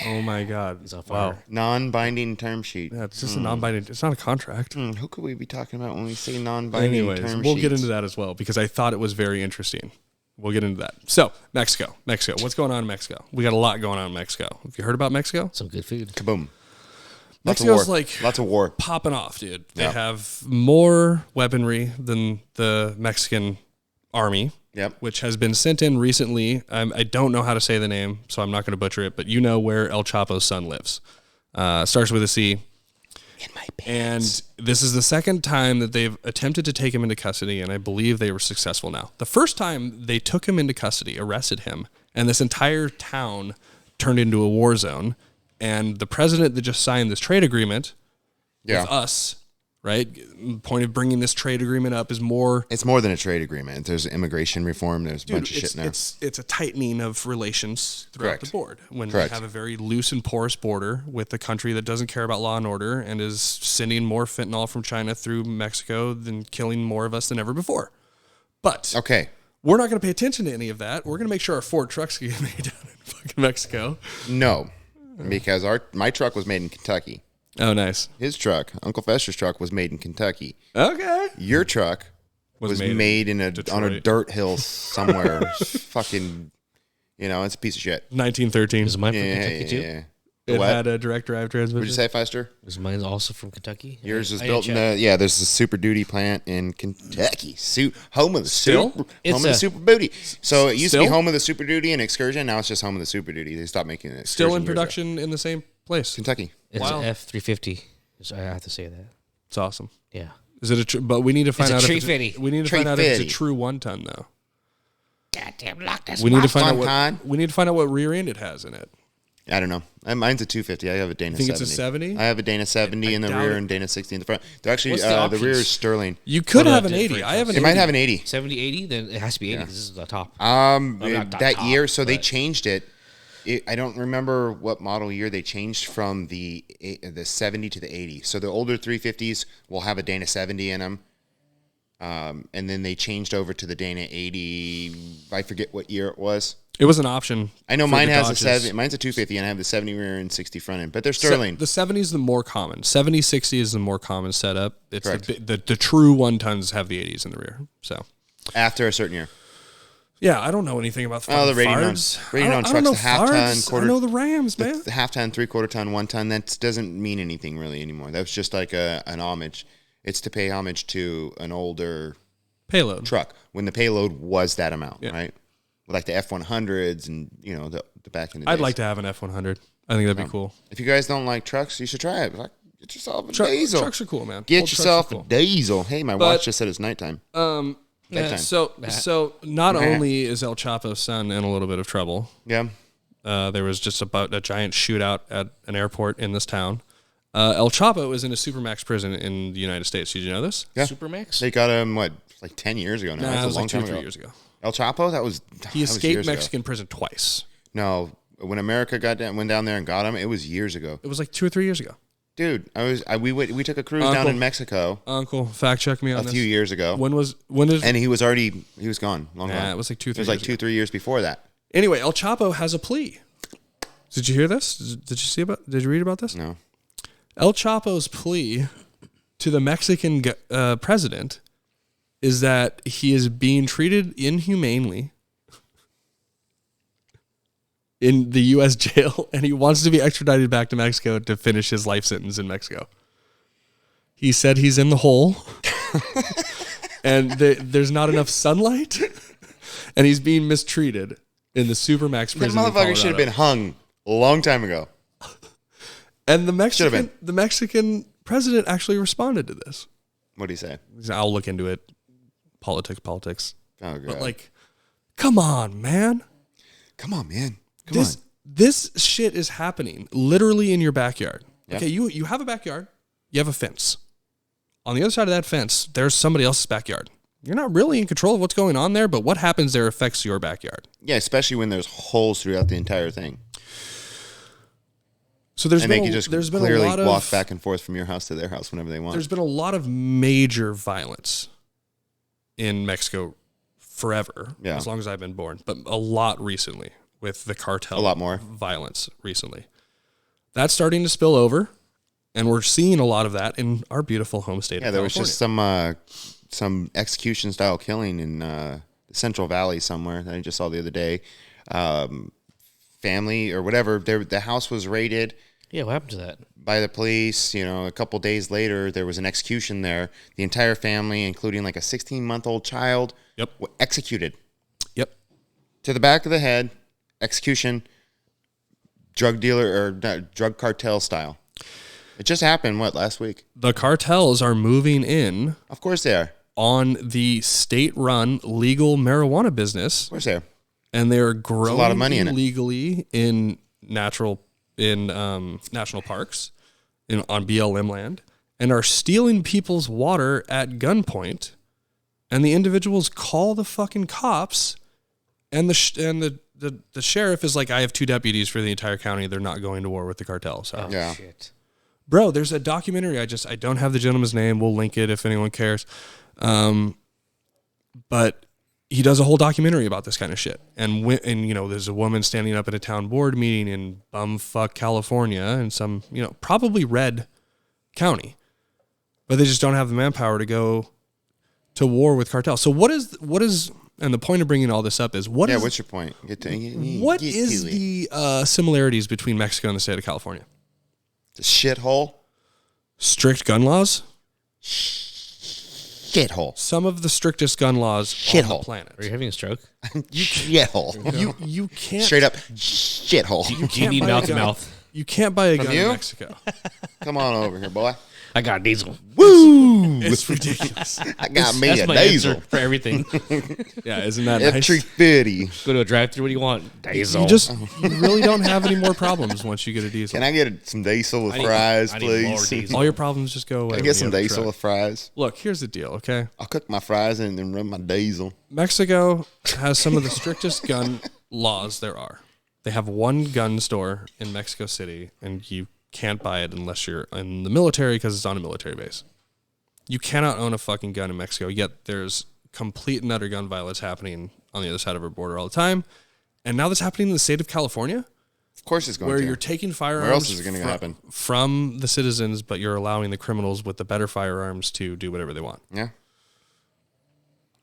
Speaker 1: Oh my god!
Speaker 3: He's on
Speaker 1: Wow.
Speaker 3: fire.
Speaker 2: Non-binding term sheet.
Speaker 1: Yeah, it's just a non-binding. It's not a contract.
Speaker 2: Who could we be talking about when we say non-binding
Speaker 1: Anyways,
Speaker 2: term
Speaker 1: we'll get
Speaker 2: sheets?
Speaker 1: into that as well because I thought it was very interesting. We'll get into that. So, Mexico. What's going on in Mexico? We got a lot going on in Mexico. Have you heard about Mexico?
Speaker 3: Some good food.
Speaker 2: Kaboom. Lots of
Speaker 1: Mexico's
Speaker 2: war.
Speaker 1: like
Speaker 2: Lots of war.
Speaker 1: popping off, dude. They
Speaker 2: Yeah.
Speaker 1: have more weaponry than the Mexican army,
Speaker 2: Yep.
Speaker 1: which has been sent in recently. I don't know how to say the name, so I'm not going to butcher it, but you know where El Chapo's son lives. Starts with a C.
Speaker 2: In my
Speaker 1: And this is the second time that they've attempted to take him into custody, and I believe they were successful now. The first time they took him into custody, arrested him, and this entire town turned into a war zone. And the president that just signed this trade agreement
Speaker 2: Yeah.
Speaker 1: with us, right? The point of bringing this trade agreement up is more.
Speaker 2: It's more than a trade agreement. There's immigration reform. There's a bunch of
Speaker 1: it's,
Speaker 2: shit now.
Speaker 1: it's a tightening of relations throughout
Speaker 2: Correct.
Speaker 1: the board. When
Speaker 2: Correct.
Speaker 1: we have a very loose and porous border with a country that doesn't care about law and order and is sending more fentanyl from China through Mexico than killing more of us than ever before. But
Speaker 2: Okay.
Speaker 1: we're not going to pay attention to any of that. We're going to make sure our Ford trucks get made down in fucking Mexico.
Speaker 2: No. Because my truck was made in Kentucky.
Speaker 1: Oh, nice.
Speaker 2: His truck, Uncle Fester's truck, was made in Kentucky.
Speaker 1: Okay.
Speaker 2: Your truck was made on a
Speaker 1: Detroit.
Speaker 2: dirt hill somewhere. Fucking, it's a piece of shit.
Speaker 1: 1913.
Speaker 3: Is mine from
Speaker 2: Yeah,
Speaker 3: Kentucky
Speaker 2: yeah,
Speaker 3: too?
Speaker 2: yeah.
Speaker 1: It
Speaker 2: what?
Speaker 1: had a direct drive transmission.
Speaker 2: What'd you say, Feister?
Speaker 3: Is mine also from Kentucky?
Speaker 2: Yours was
Speaker 3: I
Speaker 2: built in
Speaker 3: didn't
Speaker 2: the there's a Super Duty plant in Kentucky, home of the
Speaker 1: Still?
Speaker 2: Super,
Speaker 3: It's
Speaker 2: home of the
Speaker 3: a-
Speaker 2: Super Duty. So it used to be
Speaker 1: Still?
Speaker 2: home of the Super Duty and Excursion. Now it's just home of the Super Duty. They stopped making it.
Speaker 1: Still
Speaker 2: Excursion
Speaker 1: in
Speaker 2: years ago.
Speaker 1: production in the same place.
Speaker 2: Kentucky.
Speaker 3: It's
Speaker 1: Wow.
Speaker 3: an F-350. So I have to say that.
Speaker 1: It's awesome.
Speaker 3: Yeah.
Speaker 1: Is it but we need to find
Speaker 3: a
Speaker 1: out if
Speaker 3: tree
Speaker 1: it's
Speaker 3: fitty.
Speaker 1: we need to
Speaker 2: Tree
Speaker 1: find out if it's a
Speaker 2: fitty.
Speaker 1: true 1-ton though.
Speaker 3: Goddamn lock this.
Speaker 1: We need to find out
Speaker 2: One-ton?
Speaker 1: what we need to find out what rear end it has in it.
Speaker 2: I don't know. Mine's a 250. I have a Dana
Speaker 1: Think
Speaker 2: 70.
Speaker 1: it's a 70?
Speaker 2: I have a Dana 70 in the
Speaker 1: doubt
Speaker 2: rear
Speaker 1: it.
Speaker 2: and Dana 60 in the front. They're actually
Speaker 3: What's the
Speaker 2: the rear
Speaker 3: options?
Speaker 2: is Sterling.
Speaker 1: You could
Speaker 3: Well,
Speaker 1: have
Speaker 3: the
Speaker 1: an 80.
Speaker 3: different
Speaker 1: I have an
Speaker 2: It
Speaker 1: 80.
Speaker 2: might have an 80.
Speaker 3: 70, 80, then it has to be 80 because this is the top.
Speaker 2: That
Speaker 3: top,
Speaker 2: year, so they
Speaker 3: but-
Speaker 2: changed it. I don't remember what model year they changed from the 70 to the 80. So the older 350s will have a Dana 70 in them. And then they changed over to the Dana 80. I forget what year it was.
Speaker 1: It was an option.
Speaker 2: I know
Speaker 1: for
Speaker 2: mine
Speaker 1: the
Speaker 2: has a
Speaker 1: Dodges.
Speaker 2: 70. Mine's a 250, and I have the 70 rear and 60 front end. But they're Sterling.
Speaker 1: The 70 is the more common. 70, 60 is the more common setup. It's
Speaker 2: Correct.
Speaker 1: the true 1-tons have the 80s in the rear. So
Speaker 2: After a certain year.
Speaker 1: yeah, I don't know anything about the
Speaker 2: Oh, the
Speaker 1: fucking
Speaker 2: rating on-
Speaker 1: fards.
Speaker 2: rating
Speaker 1: I
Speaker 2: on
Speaker 1: don't
Speaker 2: trucks,
Speaker 1: know
Speaker 2: the half ton,
Speaker 1: fards.
Speaker 2: quarter-
Speaker 1: I know the Rams, man.
Speaker 2: The half ton, 3/4 ton, 1-ton, that doesn't mean anything really anymore. That was just like an homage. It's to pay homage to an older
Speaker 1: Payload.
Speaker 2: truck when the payload was that amount,
Speaker 1: Yeah.
Speaker 2: right? Like the F100s and, the back in the days.
Speaker 1: I'd like to have an F100. I think that'd be cool.
Speaker 2: If you guys don't like trucks, you should try it. Like, get yourself a diesel.
Speaker 1: Trucks are cool, man.
Speaker 2: Get
Speaker 1: Old trucks
Speaker 2: yourself
Speaker 1: are
Speaker 2: a
Speaker 1: cool.
Speaker 2: diesel. Hey, my
Speaker 1: But-
Speaker 2: watch just said it's nighttime.
Speaker 1: Yeah,
Speaker 2: Bedtime.
Speaker 1: so not only is El Chapo's son in a little bit of trouble,
Speaker 2: Yeah.
Speaker 1: there was just about a giant shootout at an airport in this town. El Chapo is in a supermax prison in the United States. Did you know this?
Speaker 2: Yeah.
Speaker 3: Supermax?
Speaker 2: They got him, like 10 years ago now?
Speaker 1: Nah,
Speaker 2: That's
Speaker 1: it
Speaker 2: a
Speaker 1: was
Speaker 2: long
Speaker 1: like 2 or
Speaker 2: time
Speaker 1: 3
Speaker 2: ago.
Speaker 1: years ago.
Speaker 2: El Chapo? That was
Speaker 1: He
Speaker 2: years
Speaker 1: escaped
Speaker 2: ago.
Speaker 1: Mexican prison twice.
Speaker 2: No, when America went down there and got him, it was years ago.
Speaker 1: It was like 2 or 3 years ago.
Speaker 2: Dude, we took a cruise down
Speaker 1: Uncle.
Speaker 2: in Mexico
Speaker 1: Uncle, fact check me on
Speaker 2: a
Speaker 1: this.
Speaker 2: few years ago,
Speaker 1: When did?
Speaker 2: and he was gone, long
Speaker 1: Nah,
Speaker 2: gone.
Speaker 1: it was like 2 or 3
Speaker 2: It was like
Speaker 1: years ago.
Speaker 2: 2-3 years before that.
Speaker 1: Anyway, El Chapo has a plea. Did you hear this? Did you read about this?
Speaker 2: No.
Speaker 1: El Chapo's plea to the Mexican president is that he is being treated inhumanely in the U.S. jail, and he wants to be extradited back to Mexico to finish his life sentence in Mexico. He said he's in the hole, and there's not enough sunlight, and he's being mistreated in the supermax
Speaker 2: That
Speaker 1: prison. in
Speaker 2: motherfucker should have
Speaker 1: Colorado.
Speaker 2: been hung a long time ago.
Speaker 1: And the
Speaker 2: Should've been.
Speaker 1: Mexican president actually responded to this.
Speaker 2: What do you say?
Speaker 1: He said, I'll look into it. Politics.
Speaker 2: Oh, God.
Speaker 1: But like, come on, man.
Speaker 2: Come on, man. Come on.
Speaker 1: This shit is happening literally in your backyard.
Speaker 2: Yeah.
Speaker 1: Okay, you have a backyard. You have a fence. On the other side of that fence, there's somebody else's backyard. You're not really in control of what's going on there, but what happens there affects your backyard.
Speaker 2: Yeah, especially when there's holes throughout the entire thing.
Speaker 1: So there's
Speaker 2: And they
Speaker 1: been
Speaker 2: can
Speaker 1: a,
Speaker 2: just
Speaker 1: there's been a
Speaker 2: clearly
Speaker 1: lot
Speaker 2: walk
Speaker 1: of
Speaker 2: back and forth from your house to their house whenever they want.
Speaker 1: there's been a lot of major violence in Mexico forever,
Speaker 2: Yeah.
Speaker 1: as long as I've been born, but a lot recently with the cartel.
Speaker 2: A lot more.
Speaker 1: violence recently. That's starting to spill over, and we're seeing a lot of that in our beautiful home state.
Speaker 2: Yeah,
Speaker 1: of
Speaker 2: there was
Speaker 1: California.
Speaker 2: just some execution style killing in the Central Valley somewhere that I just saw the other day. Family or whatever, the house was raided
Speaker 3: Yeah, what happened to that?
Speaker 2: by the police. A couple days later, there was an execution there. The entire family, including like a 16-month-old child,
Speaker 1: Yep.
Speaker 2: were executed
Speaker 1: Yep.
Speaker 2: to the back of the head. Execution, drug dealer or drug cartel style. It just happened. Last week?
Speaker 1: The cartels are moving in
Speaker 2: Of course they are.
Speaker 1: on the state-run legal marijuana business,
Speaker 2: Of course they are.
Speaker 1: and they're growing
Speaker 2: lot of money in it.
Speaker 1: illegally in national parks, on BLM land, and are stealing people's water at gunpoint. And the individuals call the fucking cops, and the sheriff is like, I have 2 deputies for the entire county. They're not going to war with the cartel. So,
Speaker 2: Yeah.
Speaker 3: Shit.
Speaker 1: bro, there's a documentary. I don't have the gentleman's name. We'll link it if anyone cares. But he does a whole documentary about this kind of shit. And there's a woman standing up at a town board meeting in bumfuck California, in some, probably red county, but they just don't have the manpower to go to war with cartels. So what is And the point of bringing all this up is what
Speaker 2: Yeah,
Speaker 1: is
Speaker 2: what's your point? What
Speaker 1: what is the similarities between Mexico and the state of California?
Speaker 2: the shithole?
Speaker 1: Strict gun laws.
Speaker 2: Shithole.
Speaker 1: Some of the strictest gun laws on the
Speaker 2: Shithole.
Speaker 1: planet.
Speaker 3: Are you having a stroke?
Speaker 2: Shithole.
Speaker 1: You can't
Speaker 2: Straight up shithole.
Speaker 3: Do you
Speaker 1: can't
Speaker 3: need
Speaker 1: buy a
Speaker 3: mouth to
Speaker 1: gun.
Speaker 3: mouth?
Speaker 1: You can't buy a gun
Speaker 2: you?
Speaker 1: in Mexico.
Speaker 2: Come on over here, boy.
Speaker 3: I got diesel.
Speaker 2: Woo!
Speaker 1: It's ridiculous.
Speaker 2: I got me
Speaker 3: That's
Speaker 2: a
Speaker 3: my
Speaker 2: diesel.
Speaker 3: answer for everything.
Speaker 1: Yeah, isn't that nice?
Speaker 2: F-350.
Speaker 3: Go to a drive-through. What do you want? Diesel.
Speaker 1: You really don't have any more problems once you get a diesel.
Speaker 2: Can I get some diesel with
Speaker 3: I need-
Speaker 2: fries,
Speaker 3: I need more
Speaker 2: please?
Speaker 3: diesel.
Speaker 1: All your problems just go away.
Speaker 2: Can I
Speaker 1: when
Speaker 2: get some
Speaker 1: you have a
Speaker 2: diesel
Speaker 1: truck.
Speaker 2: with fries?
Speaker 1: Look, here's the deal, okay?
Speaker 2: I'll cook my fries and then run my diesel.
Speaker 1: Mexico has some of the strictest gun laws there are. They have one gun store in Mexico City, and you can't buy it unless you're in the military because it's on a military base. You cannot own a fucking gun in Mexico, yet there's complete and utter gun violence happening on the other side of our border all the time. And now that's happening in the state of California,
Speaker 2: Of course it's going
Speaker 1: where
Speaker 2: to.
Speaker 1: you're taking firearms
Speaker 2: Where else is it going to happen?
Speaker 1: from the citizens, but you're allowing the criminals with the better firearms to do whatever they want.
Speaker 2: Yeah.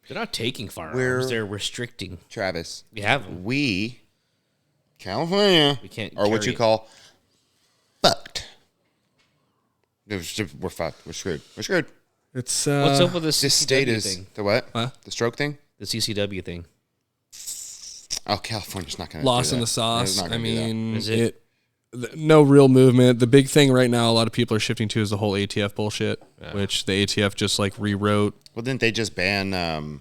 Speaker 3: They're not taking firearms.
Speaker 2: We're-
Speaker 3: They're restricting.
Speaker 2: Travis,
Speaker 3: We have them.
Speaker 2: California,
Speaker 3: We can't
Speaker 2: or what
Speaker 3: carry
Speaker 2: you
Speaker 3: it.
Speaker 2: call fucked. We're fucked. We're screwed. We're screwed.
Speaker 1: It's
Speaker 3: What's up with this
Speaker 2: This state
Speaker 3: CCW
Speaker 2: is
Speaker 3: thing?
Speaker 2: the what?
Speaker 1: Huh?
Speaker 2: The stroke thing?
Speaker 3: The CCW thing.
Speaker 2: Oh, California's not going to
Speaker 1: lost
Speaker 2: do
Speaker 1: in
Speaker 2: that.
Speaker 1: the sauce.
Speaker 2: They're not
Speaker 1: I
Speaker 2: gonna do that.
Speaker 1: mean,
Speaker 3: Is it?
Speaker 1: no real movement. The big thing right now, a lot of people are shifting to is the whole ATF bullshit, which the ATF just like rewrote
Speaker 2: Well, didn't they just ban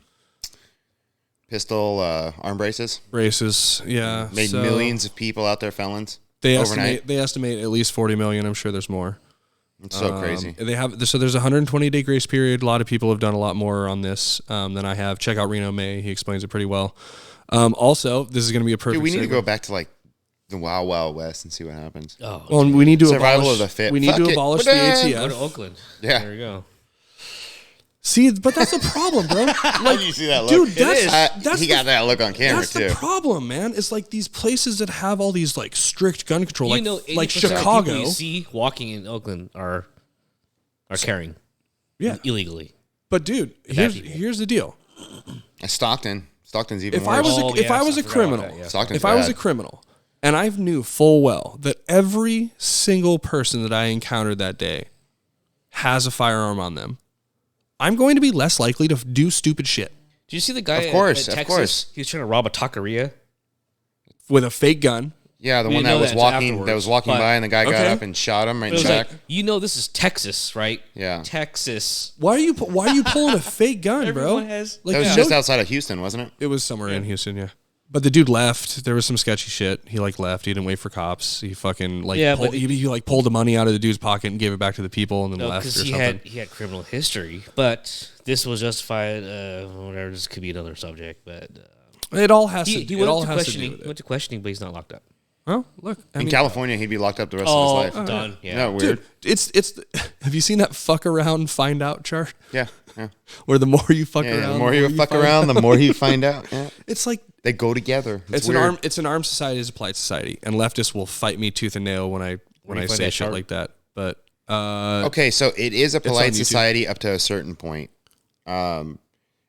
Speaker 2: pistol arm braces?
Speaker 1: races. Yeah,
Speaker 2: Made
Speaker 1: so
Speaker 2: millions of people out there felons
Speaker 1: They
Speaker 2: overnight.
Speaker 1: estimate at least 40 million. I'm sure there's more.
Speaker 2: It's so crazy.
Speaker 1: They have so there's a 120-day grace period. A lot of people have done a lot more on this than I have. Check out Reno May; he explains it pretty well. Also, this is going to be a perfect.
Speaker 2: Dude, we need to
Speaker 1: segue.
Speaker 2: go back to like the Wild Wild West and see what happens.
Speaker 3: Oh,
Speaker 1: Well, we need to
Speaker 2: Survival
Speaker 1: abolish,
Speaker 2: of the fit.
Speaker 1: We need
Speaker 2: Fuck
Speaker 1: to
Speaker 2: it.
Speaker 1: abolish
Speaker 2: We're
Speaker 1: the
Speaker 2: done.
Speaker 3: go to
Speaker 1: ATF.
Speaker 3: Oakland.
Speaker 2: Yeah.
Speaker 3: There you go.
Speaker 1: See, but that's the problem, bro. Like,
Speaker 2: you see that look?
Speaker 1: dude, that's
Speaker 2: He got that look on camera
Speaker 1: That's
Speaker 2: too.
Speaker 1: the problem, man. It's like these places that have all these like strict gun control,
Speaker 3: You
Speaker 1: like
Speaker 3: know, 80%
Speaker 1: like
Speaker 3: of people
Speaker 1: Chicago.
Speaker 3: you see walking in Oakland are carrying
Speaker 1: Yeah,
Speaker 3: illegally.
Speaker 1: but dude,
Speaker 3: bad people.
Speaker 1: here's the deal.
Speaker 2: Stockton's even
Speaker 1: If
Speaker 2: worse.
Speaker 1: I was
Speaker 3: Oh,
Speaker 1: if I
Speaker 3: yes,
Speaker 1: was
Speaker 3: I
Speaker 1: a
Speaker 3: forgot
Speaker 1: criminal,
Speaker 3: about that, yeah.
Speaker 2: Stockton's
Speaker 1: if I was a
Speaker 2: bad.
Speaker 1: criminal, and I knew full well that every single person that I encountered that day has a firearm on them, I'm going to be less likely to do stupid shit
Speaker 3: Did you see the guy
Speaker 2: Of course,
Speaker 3: at
Speaker 2: of
Speaker 3: Texas?
Speaker 2: course.
Speaker 3: He was trying to rob a taqueria.
Speaker 1: with a fake gun.
Speaker 2: Yeah, the
Speaker 3: We
Speaker 2: one
Speaker 3: didn't
Speaker 2: that
Speaker 3: know
Speaker 2: was
Speaker 3: that
Speaker 2: walking
Speaker 3: afterwards,
Speaker 2: by and the guy got
Speaker 1: Okay.
Speaker 2: up and shot him right
Speaker 3: It
Speaker 2: in
Speaker 3: was
Speaker 2: the back.
Speaker 3: like, you know, this is Texas, right?
Speaker 2: Yeah.
Speaker 3: Texas.
Speaker 1: Why are you pulling a fake gun, bro?
Speaker 3: Everyone has-
Speaker 1: Like
Speaker 2: That was
Speaker 1: no-
Speaker 2: just outside of Houston, wasn't it?
Speaker 1: It was somewhere in Houston, yeah. But the dude left. There was some sketchy shit. He like left. He didn't wait for cops. He fucking like
Speaker 3: Yeah,
Speaker 1: pulled,
Speaker 3: but-
Speaker 1: he like pulled the money out of the dude's pocket and gave it back to the people and then
Speaker 3: No,
Speaker 1: left or
Speaker 3: because
Speaker 1: something.
Speaker 3: he had criminal history, but this was justified. Whatever. This could be another subject, but
Speaker 1: It all has
Speaker 3: he
Speaker 1: to. It
Speaker 3: went
Speaker 1: all
Speaker 3: to
Speaker 1: has to do
Speaker 3: questioning.
Speaker 1: with it.
Speaker 3: Went to questioning, but he's not locked up.
Speaker 1: Oh, look. I
Speaker 2: In
Speaker 1: mean,
Speaker 2: California, he'd be locked up the rest
Speaker 3: Oh,
Speaker 2: of his life.
Speaker 3: done. Yeah.
Speaker 2: No, weird.
Speaker 1: dude, it's. Have you seen that fuck around find out chart?
Speaker 2: Yeah, yeah.
Speaker 1: Where the more you fuck
Speaker 2: Yeah,
Speaker 1: around,
Speaker 2: the more you fuck
Speaker 1: find
Speaker 2: around,
Speaker 1: out.
Speaker 2: the more you find out. Yeah.
Speaker 1: It's like
Speaker 2: They go together.
Speaker 1: it's
Speaker 2: weird.
Speaker 1: an armed society is a polite society, and leftists will fight me tooth and nail when I
Speaker 3: do you find
Speaker 1: say
Speaker 3: that
Speaker 1: shit
Speaker 3: chart?
Speaker 1: like that. But
Speaker 2: Okay, so it is a
Speaker 1: on
Speaker 2: polite
Speaker 1: YouTube.
Speaker 2: society up to a certain point.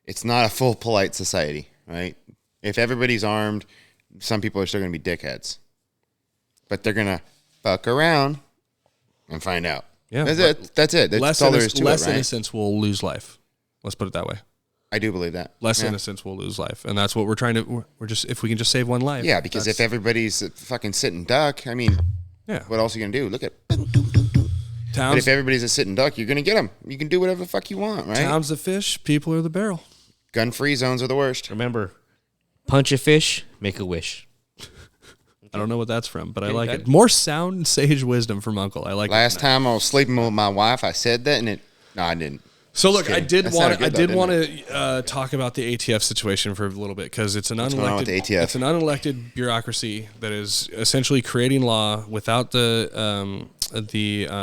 Speaker 2: It's not a full polite society, right? If everybody's armed, some people are still going to be dickheads, but they're going to fuck around and find out.
Speaker 1: Yeah,
Speaker 2: That's it. That's it. That's all there is to
Speaker 1: less
Speaker 2: it, right?
Speaker 1: innocents will lose life. Let's put it that way.
Speaker 2: I do believe that.
Speaker 1: Less
Speaker 2: yeah.
Speaker 1: innocents will lose life, and that's what we're trying to. We're just if we can just save one life.
Speaker 2: Yeah, because if everybody's a fucking sitting duck, I mean,
Speaker 1: yeah,
Speaker 2: what else are you going to do? Look at. But
Speaker 1: towns
Speaker 2: if everybody's a sitting duck, you're going to get them. You can do whatever the fuck you want, right?
Speaker 1: towns the fish, people are the barrel.
Speaker 2: Gun-free zones are the worst.
Speaker 3: Remember, punch a fish, make a wish.
Speaker 1: I don't know what that's from, but I like
Speaker 3: that-
Speaker 1: it. More sound and sage wisdom from Uncle. I like it.
Speaker 2: Last time I was sleeping with my wife, I said that, and it. No, I didn't.
Speaker 1: So look,
Speaker 2: Just
Speaker 1: I
Speaker 2: kidding.
Speaker 1: did
Speaker 2: That
Speaker 1: want
Speaker 2: sounded
Speaker 1: I
Speaker 2: good,
Speaker 1: did
Speaker 2: though,
Speaker 1: want
Speaker 2: didn't
Speaker 1: to talk about the ATF situation for a little bit because it's an
Speaker 2: going on with
Speaker 1: unelected
Speaker 2: the ATF?
Speaker 1: it's an unelected bureaucracy that is essentially creating law without the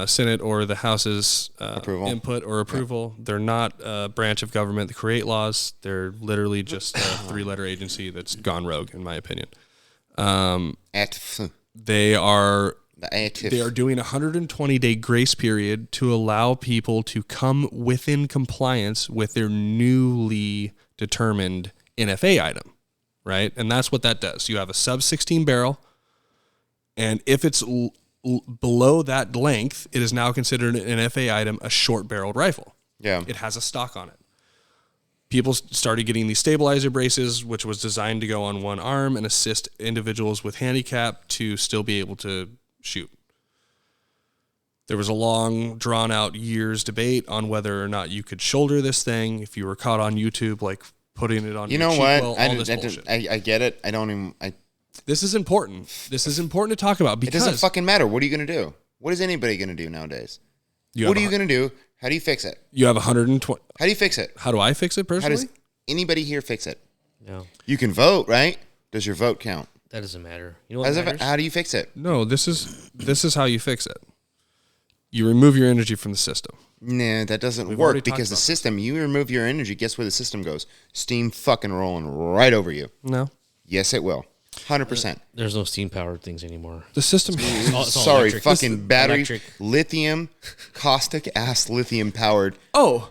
Speaker 1: Senate or the House's
Speaker 2: Approval.
Speaker 1: input or approval. They're not a branch of government that create laws. They're literally just a three-letter agency that's gone rogue, in my opinion. They are They are doing a 120-day grace period to allow people to come within compliance with their newly determined NFA item, right? And that's what that does. You have a sub 16 barrel, and if it's below that length, it is now considered an NFA item, a short barreled rifle.
Speaker 2: Yeah.
Speaker 1: It has a stock on it. People started getting these stabilizer braces, which was designed to go on one arm and assist individuals with handicap to still be able to shoot. There was a long, drawn-out years debate on whether or not you could shoulder this thing if you were caught on YouTube, like putting it on
Speaker 2: You
Speaker 1: your
Speaker 2: know
Speaker 1: cheek
Speaker 2: what?
Speaker 1: well, all this bullshit.
Speaker 2: I get it. I don't even.
Speaker 1: This is important. This is important to talk about
Speaker 2: It
Speaker 1: because
Speaker 2: doesn't fucking matter. What are you going to do? What is anybody going to do nowadays?
Speaker 1: you
Speaker 2: What
Speaker 1: have
Speaker 2: are you going to do? How do you fix it?
Speaker 1: You have 120.
Speaker 2: How do you fix it?
Speaker 1: How do I fix it
Speaker 2: How
Speaker 1: personally?
Speaker 2: does anybody here fix it?
Speaker 3: No,
Speaker 2: You can vote, right? Does your vote count?
Speaker 3: that doesn't matter. You know what matters?
Speaker 2: How do you fix it?
Speaker 1: No, this is how you fix it. You remove your energy from the system.
Speaker 2: Nah, that doesn't
Speaker 1: We've already
Speaker 2: work
Speaker 1: talked
Speaker 2: because the
Speaker 1: about
Speaker 2: system, you remove your energy, guess where the system goes? Steam fucking rolling right over you.
Speaker 1: No,
Speaker 2: Yes, it will. 100%.
Speaker 3: There's no steam powered things anymore.
Speaker 1: the system.
Speaker 3: It's all
Speaker 2: Sorry,
Speaker 3: electric.
Speaker 2: fucking battery,
Speaker 3: electric.
Speaker 2: lithium, caustic ass lithium powered.
Speaker 1: Oh,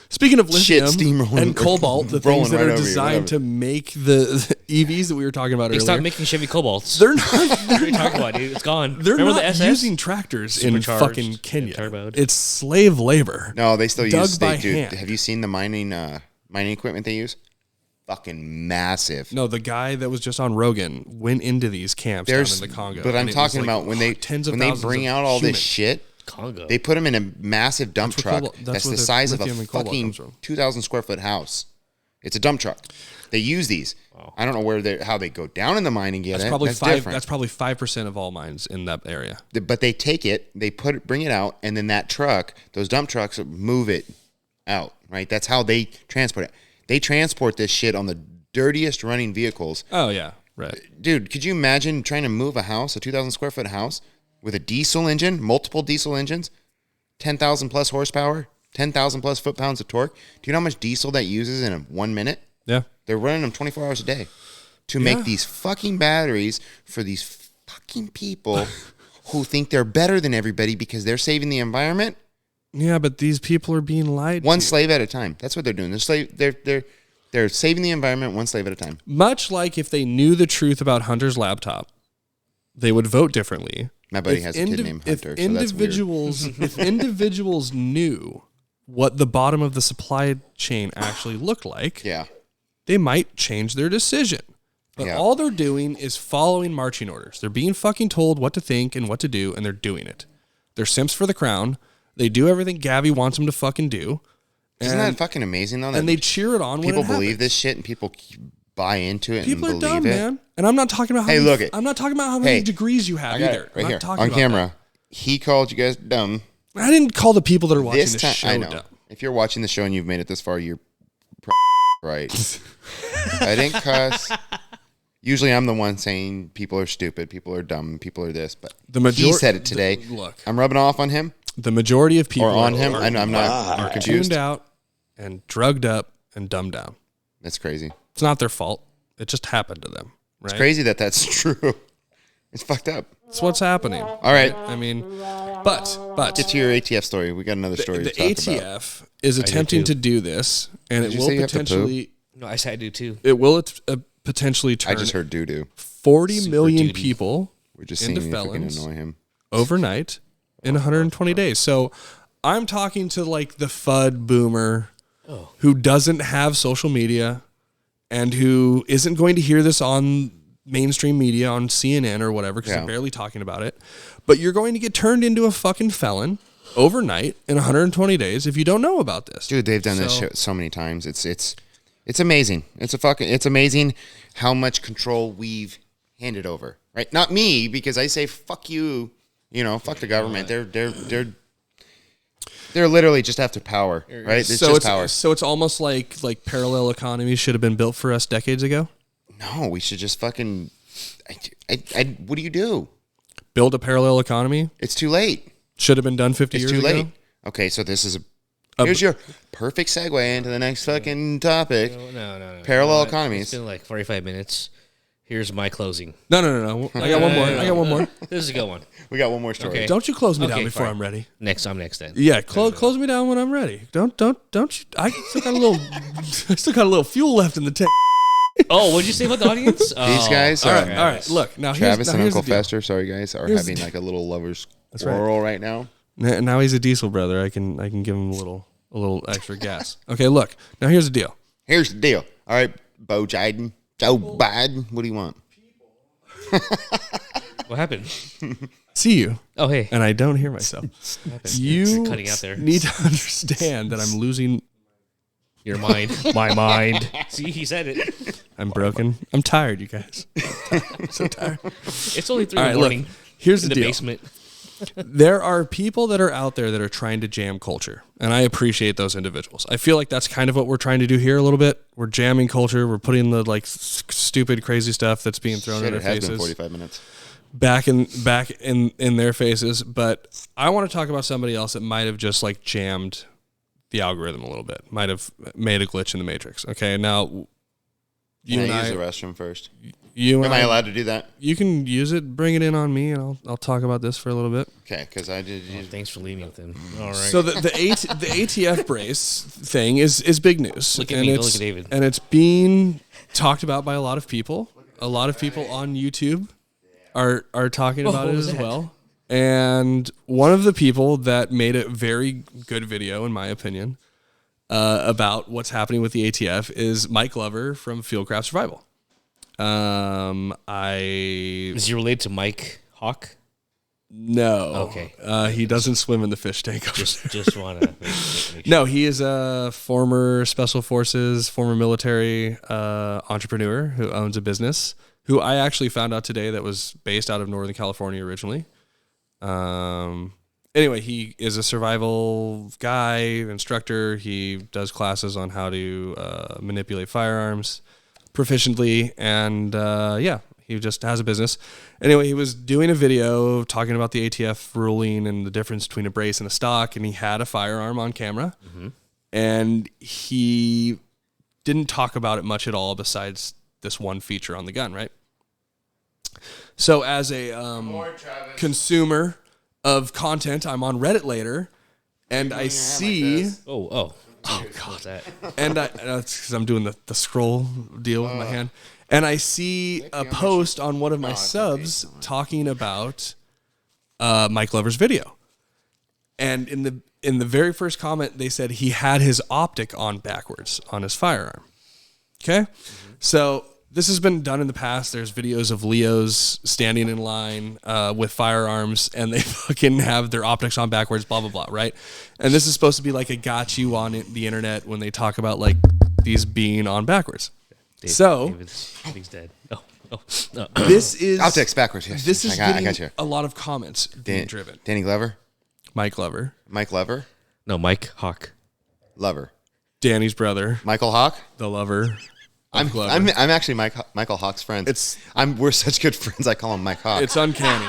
Speaker 1: speaking of
Speaker 2: Shit,
Speaker 1: lithium
Speaker 2: steamrolling-
Speaker 1: and cobalt, the
Speaker 2: rolling
Speaker 1: things that
Speaker 2: right
Speaker 1: are
Speaker 2: over you,
Speaker 1: designed
Speaker 2: whatever.
Speaker 1: to make the EVs that we were talking about
Speaker 3: They
Speaker 1: earlier,
Speaker 3: stopped making Chevy Cobalts.
Speaker 1: they're not.
Speaker 3: What are you talking about, dude? It's gone.
Speaker 1: They're
Speaker 3: Remember
Speaker 1: not
Speaker 3: the SS?
Speaker 1: using tractors in
Speaker 3: Supercharged
Speaker 1: fucking
Speaker 3: and
Speaker 1: Kenya.
Speaker 3: turboed.
Speaker 1: It's slave labor.
Speaker 2: No, they still
Speaker 1: Dug
Speaker 2: use.
Speaker 1: by
Speaker 2: Dude,
Speaker 1: hand.
Speaker 2: have you seen the mining equipment they use? Fucking massive.
Speaker 1: No, the guy that was just on Rogan went into these camps
Speaker 2: There's,
Speaker 1: down in the Congo.
Speaker 2: but I'm
Speaker 1: and it was
Speaker 2: talking
Speaker 1: like
Speaker 2: about when they
Speaker 1: tens of
Speaker 2: when they
Speaker 1: thousands
Speaker 2: bring
Speaker 1: of
Speaker 2: out all
Speaker 1: humans.
Speaker 2: this shit.
Speaker 3: Congo.
Speaker 2: They put them in a massive dump
Speaker 1: That's where
Speaker 2: truck
Speaker 1: cobalt- that's
Speaker 2: that's
Speaker 1: where
Speaker 2: the
Speaker 1: the
Speaker 2: size of a
Speaker 1: lithium and cobalt
Speaker 2: fucking
Speaker 1: comes from.
Speaker 2: 2,000 square foot house. It's a dump truck. They use these. I don't know how they go down in the mine and get
Speaker 1: That's
Speaker 2: it.
Speaker 1: probably
Speaker 2: That's
Speaker 1: five.
Speaker 2: different.
Speaker 1: That's probably 5% of all mines in that area.
Speaker 2: But they take it, they bring it out, and then that truck, those dump trucks, move it out. Right. That's how they transport it. They transport this shit on the dirtiest running vehicles.
Speaker 1: Oh yeah, right.
Speaker 2: Dude, could you imagine trying to move a house, a 2,000 square foot house, with a diesel engine, multiple diesel engines, 10,000 plus horsepower, 10,000 plus foot pounds of torque? Do you know how much diesel that uses in 1 minute?
Speaker 1: Yeah.
Speaker 2: They're running them 24 hours a day to make these fucking batteries for these fucking people who think they're better than everybody because they're saving the environment.
Speaker 1: Yeah, but these people are being lied
Speaker 2: One
Speaker 1: to.
Speaker 2: slave at a time. That's what they're doing. They're saving the environment one slave at a time.
Speaker 1: Much like if they knew the truth about Hunter's laptop, they would vote differently.
Speaker 2: My buddy
Speaker 1: If
Speaker 2: has a kid named Hunter,
Speaker 1: If
Speaker 2: so that's weird.
Speaker 1: individuals, if individuals knew what the bottom of the supply chain actually looked like,
Speaker 2: Yeah.
Speaker 1: they might change their decision. But
Speaker 2: Yeah.
Speaker 1: all they're doing is following marching orders. They're being fucking told what to think and what to do, and they're doing it. They're simps for the crown. They do everything Gabby wants them to fucking do.
Speaker 2: Isn't
Speaker 1: and,
Speaker 2: that fucking amazing though? That
Speaker 1: and they cheer it on when
Speaker 2: people
Speaker 1: it
Speaker 2: believe
Speaker 1: happens.
Speaker 2: this shit and people buy into it
Speaker 1: People are
Speaker 2: and believe
Speaker 1: dumb,
Speaker 2: it.
Speaker 1: man. And I'm not talking about how
Speaker 2: Hey,
Speaker 1: many,
Speaker 2: look it.
Speaker 1: I'm not talking about how many
Speaker 2: Hey,
Speaker 1: degrees you have
Speaker 2: I got
Speaker 1: either.
Speaker 2: it
Speaker 1: I'm
Speaker 2: right
Speaker 1: not
Speaker 2: here
Speaker 1: talking
Speaker 2: on
Speaker 1: about
Speaker 2: camera. He called you guys dumb.
Speaker 1: that. I didn't call the people that are watching
Speaker 2: This
Speaker 1: this
Speaker 2: time,
Speaker 1: show
Speaker 2: I know.
Speaker 1: dumb.
Speaker 2: If you're watching the show and you've made it this far, you're right. I didn't cuss. Usually, I'm the one saying people are stupid, people are dumb, people are this. But he said it today.
Speaker 1: Look,
Speaker 2: I'm rubbing off on him
Speaker 1: the majority of people
Speaker 2: or on
Speaker 1: are,
Speaker 2: him.
Speaker 1: are,
Speaker 2: I'm not
Speaker 1: are
Speaker 2: confused.
Speaker 1: tuned out and drugged up and dumbed down.
Speaker 2: That's crazy.
Speaker 1: It's not their fault. It just happened to them. Right?
Speaker 2: It's crazy that that's true. It's fucked up.
Speaker 1: It's what's happening.
Speaker 2: All right,
Speaker 1: I mean, but
Speaker 2: get to your ATF story. We got another story
Speaker 1: the
Speaker 2: to talk about.
Speaker 1: ATF is attempting
Speaker 3: too.
Speaker 1: to do this, and
Speaker 2: Did
Speaker 1: it
Speaker 2: you
Speaker 1: will
Speaker 2: say you have to poop?
Speaker 1: potentially
Speaker 3: No, I said I do too.
Speaker 1: it will potentially
Speaker 2: I
Speaker 1: turn
Speaker 2: just heard doo doo.
Speaker 1: 40
Speaker 3: Super
Speaker 1: million
Speaker 3: duty.
Speaker 1: people
Speaker 2: We're just seeing
Speaker 1: into
Speaker 2: if we can
Speaker 1: felons
Speaker 2: annoy him.
Speaker 1: overnight in 120 days. So I'm talking to like the FUD boomer who doesn't have social media and who isn't going to hear this on mainstream media, on CNN or whatever, because
Speaker 2: Yeah.
Speaker 1: they're barely talking about it. But you're going to get turned into a fucking felon overnight in 120 days if you don't know about this.
Speaker 2: Dude, they've done this
Speaker 1: So-
Speaker 2: shit so many times. It's amazing. It's amazing how much control we've handed over. Right? Not me, because I say fuck you, fuck the government. They're literally just after power, right? It's
Speaker 1: so
Speaker 2: just
Speaker 1: it's
Speaker 2: power.
Speaker 1: so it's almost like parallel economies should have been built for us decades ago.
Speaker 2: No, we should just fucking what do you do?
Speaker 1: Build a parallel economy
Speaker 2: It's too late.
Speaker 1: should have been done 50
Speaker 2: It's
Speaker 1: years
Speaker 2: too
Speaker 1: ago.
Speaker 2: late. Okay, so this is here's your perfect segue into the next fucking topic.
Speaker 3: No.
Speaker 2: Parallel
Speaker 3: It's
Speaker 2: economies.
Speaker 3: been like 45 minutes. Here's my closing.
Speaker 1: No. I got one more. I got one more.
Speaker 3: This is a good one.
Speaker 2: We got one more story.
Speaker 3: Okay.
Speaker 1: Don't you close me down
Speaker 3: Okay,
Speaker 1: before
Speaker 3: fine.
Speaker 1: I'm ready.
Speaker 3: I'm next then.
Speaker 1: Yeah, close me down when I'm ready. Don't you? I still got a little, I still got a little fuel left in the tank.
Speaker 3: Oh, what'd you say about the audience?
Speaker 2: These guys,
Speaker 1: All right. Look, now
Speaker 2: Travis and
Speaker 1: here's
Speaker 2: Uncle
Speaker 1: the deal.
Speaker 2: Fester, sorry guys, are having like a little lovers quarrel right now.
Speaker 1: Now he's a diesel brother. I can give him a little extra gas. Okay, look. Now here's the deal.
Speaker 2: Here's the deal. All right, Joe Biden, what do you want?
Speaker 3: What happened?
Speaker 1: See you,
Speaker 3: Oh, hey.
Speaker 1: and I don't hear myself. You
Speaker 3: Cutting out there.
Speaker 1: need to understand that I'm losing.
Speaker 3: Your mind. My mind. See, he said it.
Speaker 1: I'm broken. I'm tired, you guys. I'm so tired.
Speaker 3: It's only 3
Speaker 1: All
Speaker 3: in
Speaker 1: right,
Speaker 3: the morning.
Speaker 1: look. Here's
Speaker 3: in
Speaker 1: the
Speaker 3: the
Speaker 1: deal.
Speaker 3: basement.
Speaker 1: There are people that are out there that are trying to jam culture, and I appreciate those individuals. I feel like that's kind of what we're trying to do here a little bit. We're jamming culture. We're putting the like stupid, crazy stuff that's being thrown
Speaker 2: Shit,
Speaker 1: in
Speaker 2: it
Speaker 1: our
Speaker 2: has been
Speaker 1: faces
Speaker 2: 45 minutes.
Speaker 1: back in their faces. But I want to talk about somebody else that might have just like jammed the algorithm a little bit, might have made a glitch in the matrix. Okay, now you
Speaker 2: Can
Speaker 1: and
Speaker 2: I use
Speaker 1: I,
Speaker 2: the restroom first?
Speaker 1: you and
Speaker 2: Am I allowed to do that?
Speaker 1: You can use it. Bring it in on me, and I'll talk about this for a little bit.
Speaker 2: Okay, because I did.
Speaker 3: Thanks for leaving with him. All right.
Speaker 1: So the ATF brace thing is big news.
Speaker 3: Look at
Speaker 1: and
Speaker 3: me,
Speaker 1: it's,
Speaker 3: don't look at David.
Speaker 1: And it's being talked about by a lot of people. A lot of people on YouTube are talking about
Speaker 3: what
Speaker 1: it
Speaker 3: was
Speaker 1: as
Speaker 3: that?
Speaker 1: well. And one of the people that made a very good video, in my opinion, about what's happening with the ATF is Mike Glover from Fieldcraft Survival.
Speaker 3: Is he related to Mike Hawk?
Speaker 1: No.
Speaker 3: Okay.
Speaker 1: He doesn't swim in the fish tank. Over there.
Speaker 3: Just want to make sure.
Speaker 1: No, he is a former special forces, former military entrepreneur who owns a business, who I actually found out today that was based out of Northern California originally. Anyway, he is a survival guy, instructor. He does classes on how to manipulate firearms proficiently, and he just has a business. Anyway, he was doing a video talking about the ATF ruling and the difference between a brace and a stock, and he had a firearm on camera, and he didn't talk about it much at all besides this one feature on the gun, right? So as a consumer of content, I'm on Reddit later, and I see...
Speaker 3: Oh God. That?
Speaker 1: And that's because I'm doing the scroll deal with my hand. And I see a post on one of my subs talking about Mike Glover's video. And in the very first comment, they said he had his optic on backwards on his firearm. Okay? So this has been done in the past. There's videos of Leos standing in line with firearms, and they fucking have their optics on backwards, blah, blah, blah, right? And this is supposed to be like a got you on the internet when they talk about like these being on backwards.
Speaker 3: David's dead. No.
Speaker 1: This is
Speaker 2: Optics backwards. Yes,
Speaker 1: This
Speaker 2: yes,
Speaker 1: is
Speaker 2: I
Speaker 1: getting
Speaker 2: got you.
Speaker 1: a lot of comments being driven.
Speaker 2: Danny Glover,
Speaker 1: Mike Glover,
Speaker 2: Mike Lover,
Speaker 3: No, Mike Hawk.
Speaker 2: Lover,
Speaker 1: Danny's brother,
Speaker 2: Michael Hawk.
Speaker 1: the lover.
Speaker 2: I'm
Speaker 1: Glover.
Speaker 2: I'm actually Michael Hawk's friend. We're such good friends. I call him Mike Hawk.
Speaker 1: It's uncanny.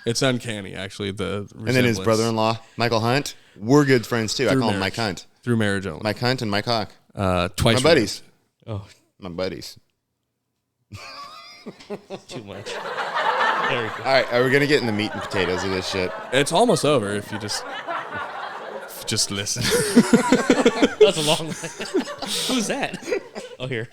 Speaker 1: It's uncanny, actually. The
Speaker 2: And then his
Speaker 1: resemblance
Speaker 2: brother-in-law, Michael Hunt. We're good friends too. I
Speaker 1: Through
Speaker 2: call him
Speaker 1: marriage.
Speaker 2: Mike Hunt.
Speaker 1: Through marriage only.
Speaker 2: Mike Hunt and Mike Hawk.
Speaker 1: Twice.
Speaker 2: My buddies.
Speaker 3: Oh,
Speaker 2: My buddies.
Speaker 3: too much. There we go.
Speaker 2: All right, are we gonna get in the meat and potatoes of this shit?
Speaker 1: It's almost over if you just listen.
Speaker 3: That's a long line. Who's that? Oh, here.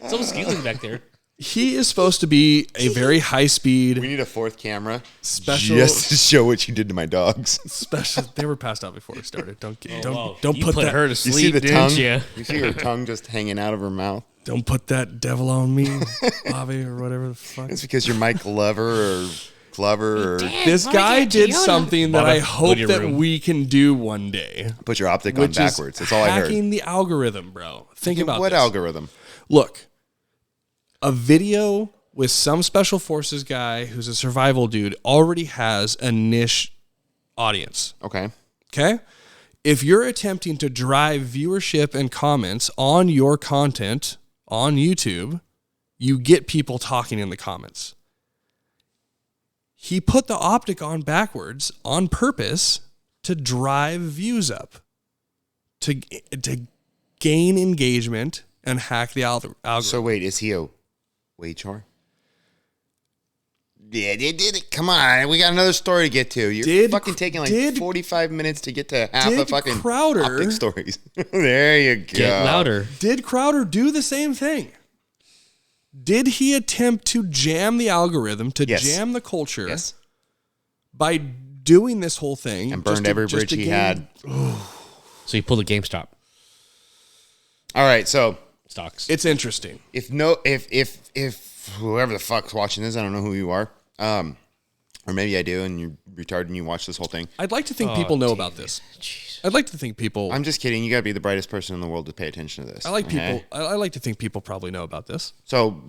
Speaker 3: Someone's giggling back there.
Speaker 1: He is supposed to be a very high
Speaker 2: We
Speaker 1: speed
Speaker 2: need a fourth camera
Speaker 1: special.
Speaker 2: just to show what you did to my dogs.
Speaker 1: Special. They were passed out before we started. Don't
Speaker 3: Wow.
Speaker 1: don't
Speaker 3: You
Speaker 1: put
Speaker 3: put
Speaker 1: that
Speaker 3: her to
Speaker 2: You see
Speaker 3: sleep,
Speaker 2: the
Speaker 3: didn't
Speaker 2: tongue?
Speaker 3: you?
Speaker 2: You see her tongue just hanging out of her mouth?
Speaker 1: Don't put that devil on me, Bobby, or whatever the fuck.
Speaker 2: It's because you're Mike Lover or Glover or
Speaker 1: This guy did something that
Speaker 3: Bobby,
Speaker 1: I
Speaker 3: go
Speaker 1: hope
Speaker 3: to your
Speaker 1: that
Speaker 3: room.
Speaker 1: we can do one day.
Speaker 2: put your optic on
Speaker 1: Which
Speaker 2: backwards.
Speaker 1: is
Speaker 2: That's all I heard.
Speaker 1: hacking the algorithm, bro. Think about
Speaker 2: What
Speaker 1: this.
Speaker 2: algorithm?
Speaker 1: Look, a video with some special forces guy who's a survival dude already has a niche audience.
Speaker 2: Okay.
Speaker 1: Okay? If you're attempting to drive viewership and comments on your content on YouTube, you get people talking in the comments. He put the optic on backwards on purpose to drive views up, to gain engagement and hack the algorithm.
Speaker 2: So wait, is he a wage whore? Yeah, they did it. Come on, we got another story to get to. You're fucking taking like 45 minutes to get to half a
Speaker 1: did
Speaker 2: fucking
Speaker 1: Crowder-
Speaker 2: optic stories. There you go.
Speaker 3: Get louder.
Speaker 1: Did Crowder do the same thing? Did he attempt to jam the algorithm, to
Speaker 2: Yes.
Speaker 1: jam the culture
Speaker 2: Yes.
Speaker 1: by doing this whole thing?
Speaker 2: And burned every bridge he had.
Speaker 3: So he pulled a GameStop
Speaker 2: All right, so
Speaker 3: stocks.
Speaker 1: It's interesting.
Speaker 2: if whoever the fuck's watching this, I don't know who you are, or maybe I do, and you're retarded and you watch this whole thing.
Speaker 1: I'd like to think people know about this. I'd like to think people.
Speaker 2: I'm just kidding. You gotta be the brightest person in the world to pay attention to this.
Speaker 1: I like
Speaker 2: okay?
Speaker 1: people. I like to think people probably know about this.
Speaker 2: So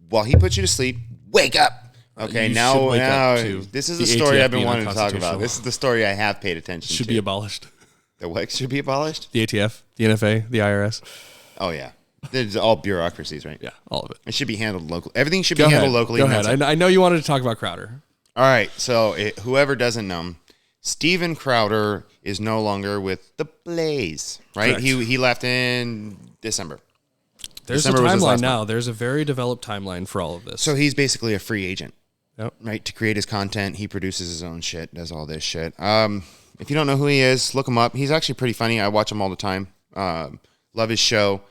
Speaker 2: while he puts you to sleep, wake up. Okay,
Speaker 1: You
Speaker 2: now
Speaker 1: should wake up to
Speaker 2: this is
Speaker 1: the
Speaker 2: the story
Speaker 1: ATF
Speaker 2: I've been
Speaker 1: being
Speaker 2: wanting to talk about.
Speaker 1: unconstitutional.
Speaker 2: This is the story I have paid attention
Speaker 1: Should
Speaker 2: to.
Speaker 1: be abolished.
Speaker 2: The what should be abolished?
Speaker 1: The ATF, the NFA, the IRS.
Speaker 2: Oh yeah, there's all bureaucracies, right?
Speaker 1: Yeah, all of it.
Speaker 2: It should be handled locally. Everything should be
Speaker 1: Go
Speaker 2: handled
Speaker 1: ahead.
Speaker 2: locally.
Speaker 1: Go
Speaker 2: and
Speaker 1: ahead.
Speaker 2: that's it.
Speaker 1: I know you wanted to talk about Crowder.
Speaker 2: All right, so whoever doesn't know him, Steven Crowder is no longer with the Blaze, right?
Speaker 1: Correct.
Speaker 2: He left in December.
Speaker 1: There's
Speaker 2: December
Speaker 1: a
Speaker 2: was his
Speaker 1: timeline
Speaker 2: last
Speaker 1: now. There's a very developed timeline for all of this.
Speaker 2: So he's basically a free agent,
Speaker 1: Yep.
Speaker 2: right? To create his content, he produces his own shit, does all this shit. If you don't know who he is, look him up. He's actually pretty funny. I watch him all the time. Love his show.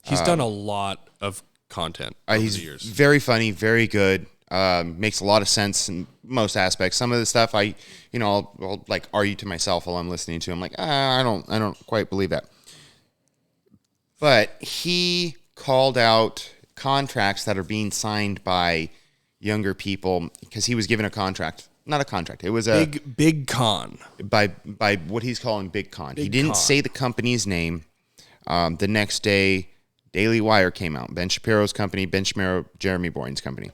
Speaker 1: He's done a lot of content over
Speaker 2: He's
Speaker 1: the years.
Speaker 2: very funny, very good. Makes a lot of sense in most aspects. Some of the stuff I'll like argue to myself while I'm listening to him. Like, I don't quite believe that. But he called out contracts that are being signed by younger people because he was given a contract. Not a contract. It was a
Speaker 1: Big con.
Speaker 2: by what he's calling Big Con. He
Speaker 1: Big
Speaker 2: didn't
Speaker 1: Con.
Speaker 2: say the company's name. The next day, Daily Wire came out. Ben Shapiro's company, Ben Shapiro, Jeremy Boring's company.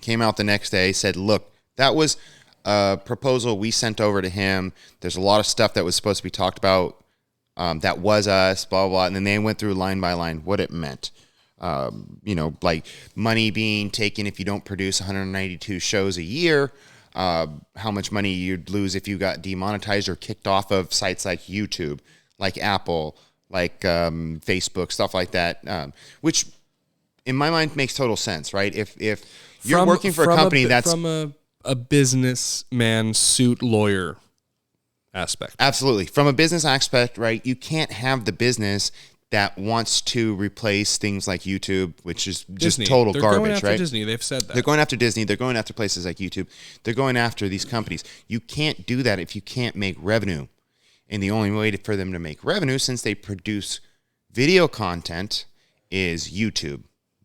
Speaker 2: Came out the next day, said, look, that was a proposal we sent over to him. There's a lot of stuff that was supposed to be talked about. That was us, blah, blah. And then they went through line by line what it meant. Like money being taken if you don't produce 192 shows a year. How much money you'd lose if you got demonetized or kicked off of sites like YouTube, like Apple, like Facebook, stuff like that, which in my mind makes total sense, right? If you're working for a company that's
Speaker 1: from a businessman suit lawyer aspect.
Speaker 2: absolutely from a business aspect, right? You can't have the business that wants to replace things like YouTube, which is just
Speaker 1: Disney.
Speaker 2: total
Speaker 1: They're
Speaker 2: garbage,
Speaker 1: going after
Speaker 2: right?
Speaker 1: Disney. They've said that.
Speaker 2: They're going after Disney. They're going after places like YouTube. They're going after these companies. You can't do that if you can't make revenue. And the only way for them to make revenue, since they produce video content, is YouTube.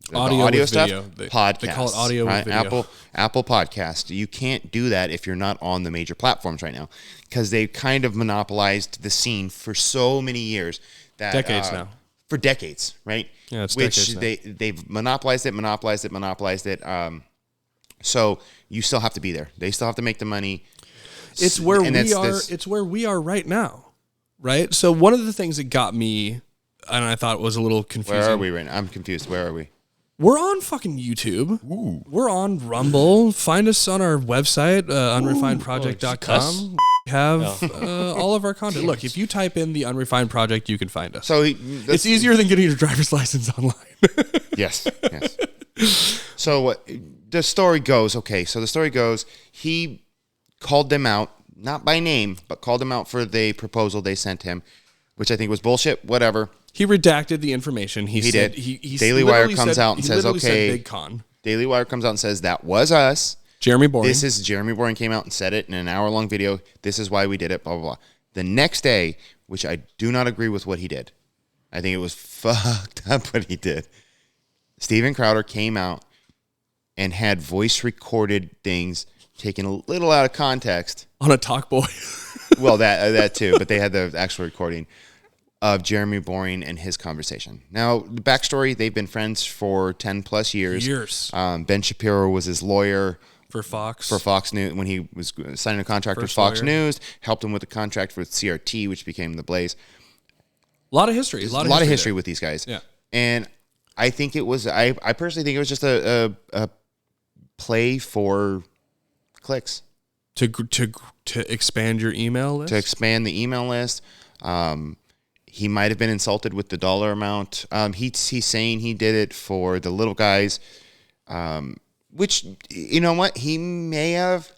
Speaker 2: The
Speaker 1: Audio with
Speaker 2: stuff,
Speaker 1: video.
Speaker 2: podcasts.
Speaker 1: They call it audio with
Speaker 2: right?
Speaker 1: video.
Speaker 2: Apple Podcast. You can't do that if you're not on the major platforms right now, because they kind of monopolized the scene for so many years.
Speaker 1: Decades now.
Speaker 2: For decades, right?
Speaker 1: Yeah, it's
Speaker 2: Which
Speaker 1: decades now.
Speaker 2: they've monopolized it. So you still have to be there. They still have to make the money.
Speaker 1: It's where
Speaker 2: And
Speaker 1: we
Speaker 2: that's-
Speaker 1: are.
Speaker 2: that's-
Speaker 1: It's where we are right now, right? So one of the things that got me, and I thought was a little confusing.
Speaker 2: Where are we right now? I'm confused. Where are we?
Speaker 1: We're on fucking YouTube. We're on Rumble. Find us on our website, unrefinedproject.com. We have all of our content. Look, if you type in the Unrefined Project, you can find us.
Speaker 2: So
Speaker 1: It's easier than getting your driver's license online.
Speaker 2: Yes. So what the story goes? Okay, so the story goes. He called them out, not by name, but called them out for the proposal they sent him, which I think was bullshit. Whatever.
Speaker 1: He redacted the information. He said,
Speaker 2: did.
Speaker 1: He
Speaker 2: Daily Wire
Speaker 1: literally
Speaker 2: comes
Speaker 1: said-
Speaker 2: out and
Speaker 1: he
Speaker 2: says,
Speaker 1: literally said
Speaker 2: okay.
Speaker 1: Big con.
Speaker 2: Daily Wire comes out and says that was us.
Speaker 1: Jeremy Boring.
Speaker 2: This is Jeremy Boring came out and said it in an hour-long video. This is why we did it, blah, blah, blah. The next day, which I do not agree with what he did. I think it was fucked up what he did. Steven Crowder came out and had voice-recorded things taken a little out of context.
Speaker 1: on a talk boy.
Speaker 2: Well, that too, but they had the actual recording of Jeremy Boring and his conversation. Now, the backstory, they've been friends for 10-plus years. Ben Shapiro was his lawyer
Speaker 1: For Fox.
Speaker 2: for Fox News when he was signing a contract with
Speaker 1: First
Speaker 2: Fox
Speaker 1: lawyer.
Speaker 2: News, helped him with the contract with CRT, which became The Blaze.
Speaker 1: A lot of history. A lot of
Speaker 2: history
Speaker 1: there.
Speaker 2: with these guys.
Speaker 1: Yeah.
Speaker 2: And I think it was, I personally think it was just a play for clicks,
Speaker 1: To expand your email list.
Speaker 2: to expand the email list. He might have been insulted with the dollar amount. He's saying he did it for the little guys, which, you know what, he may have,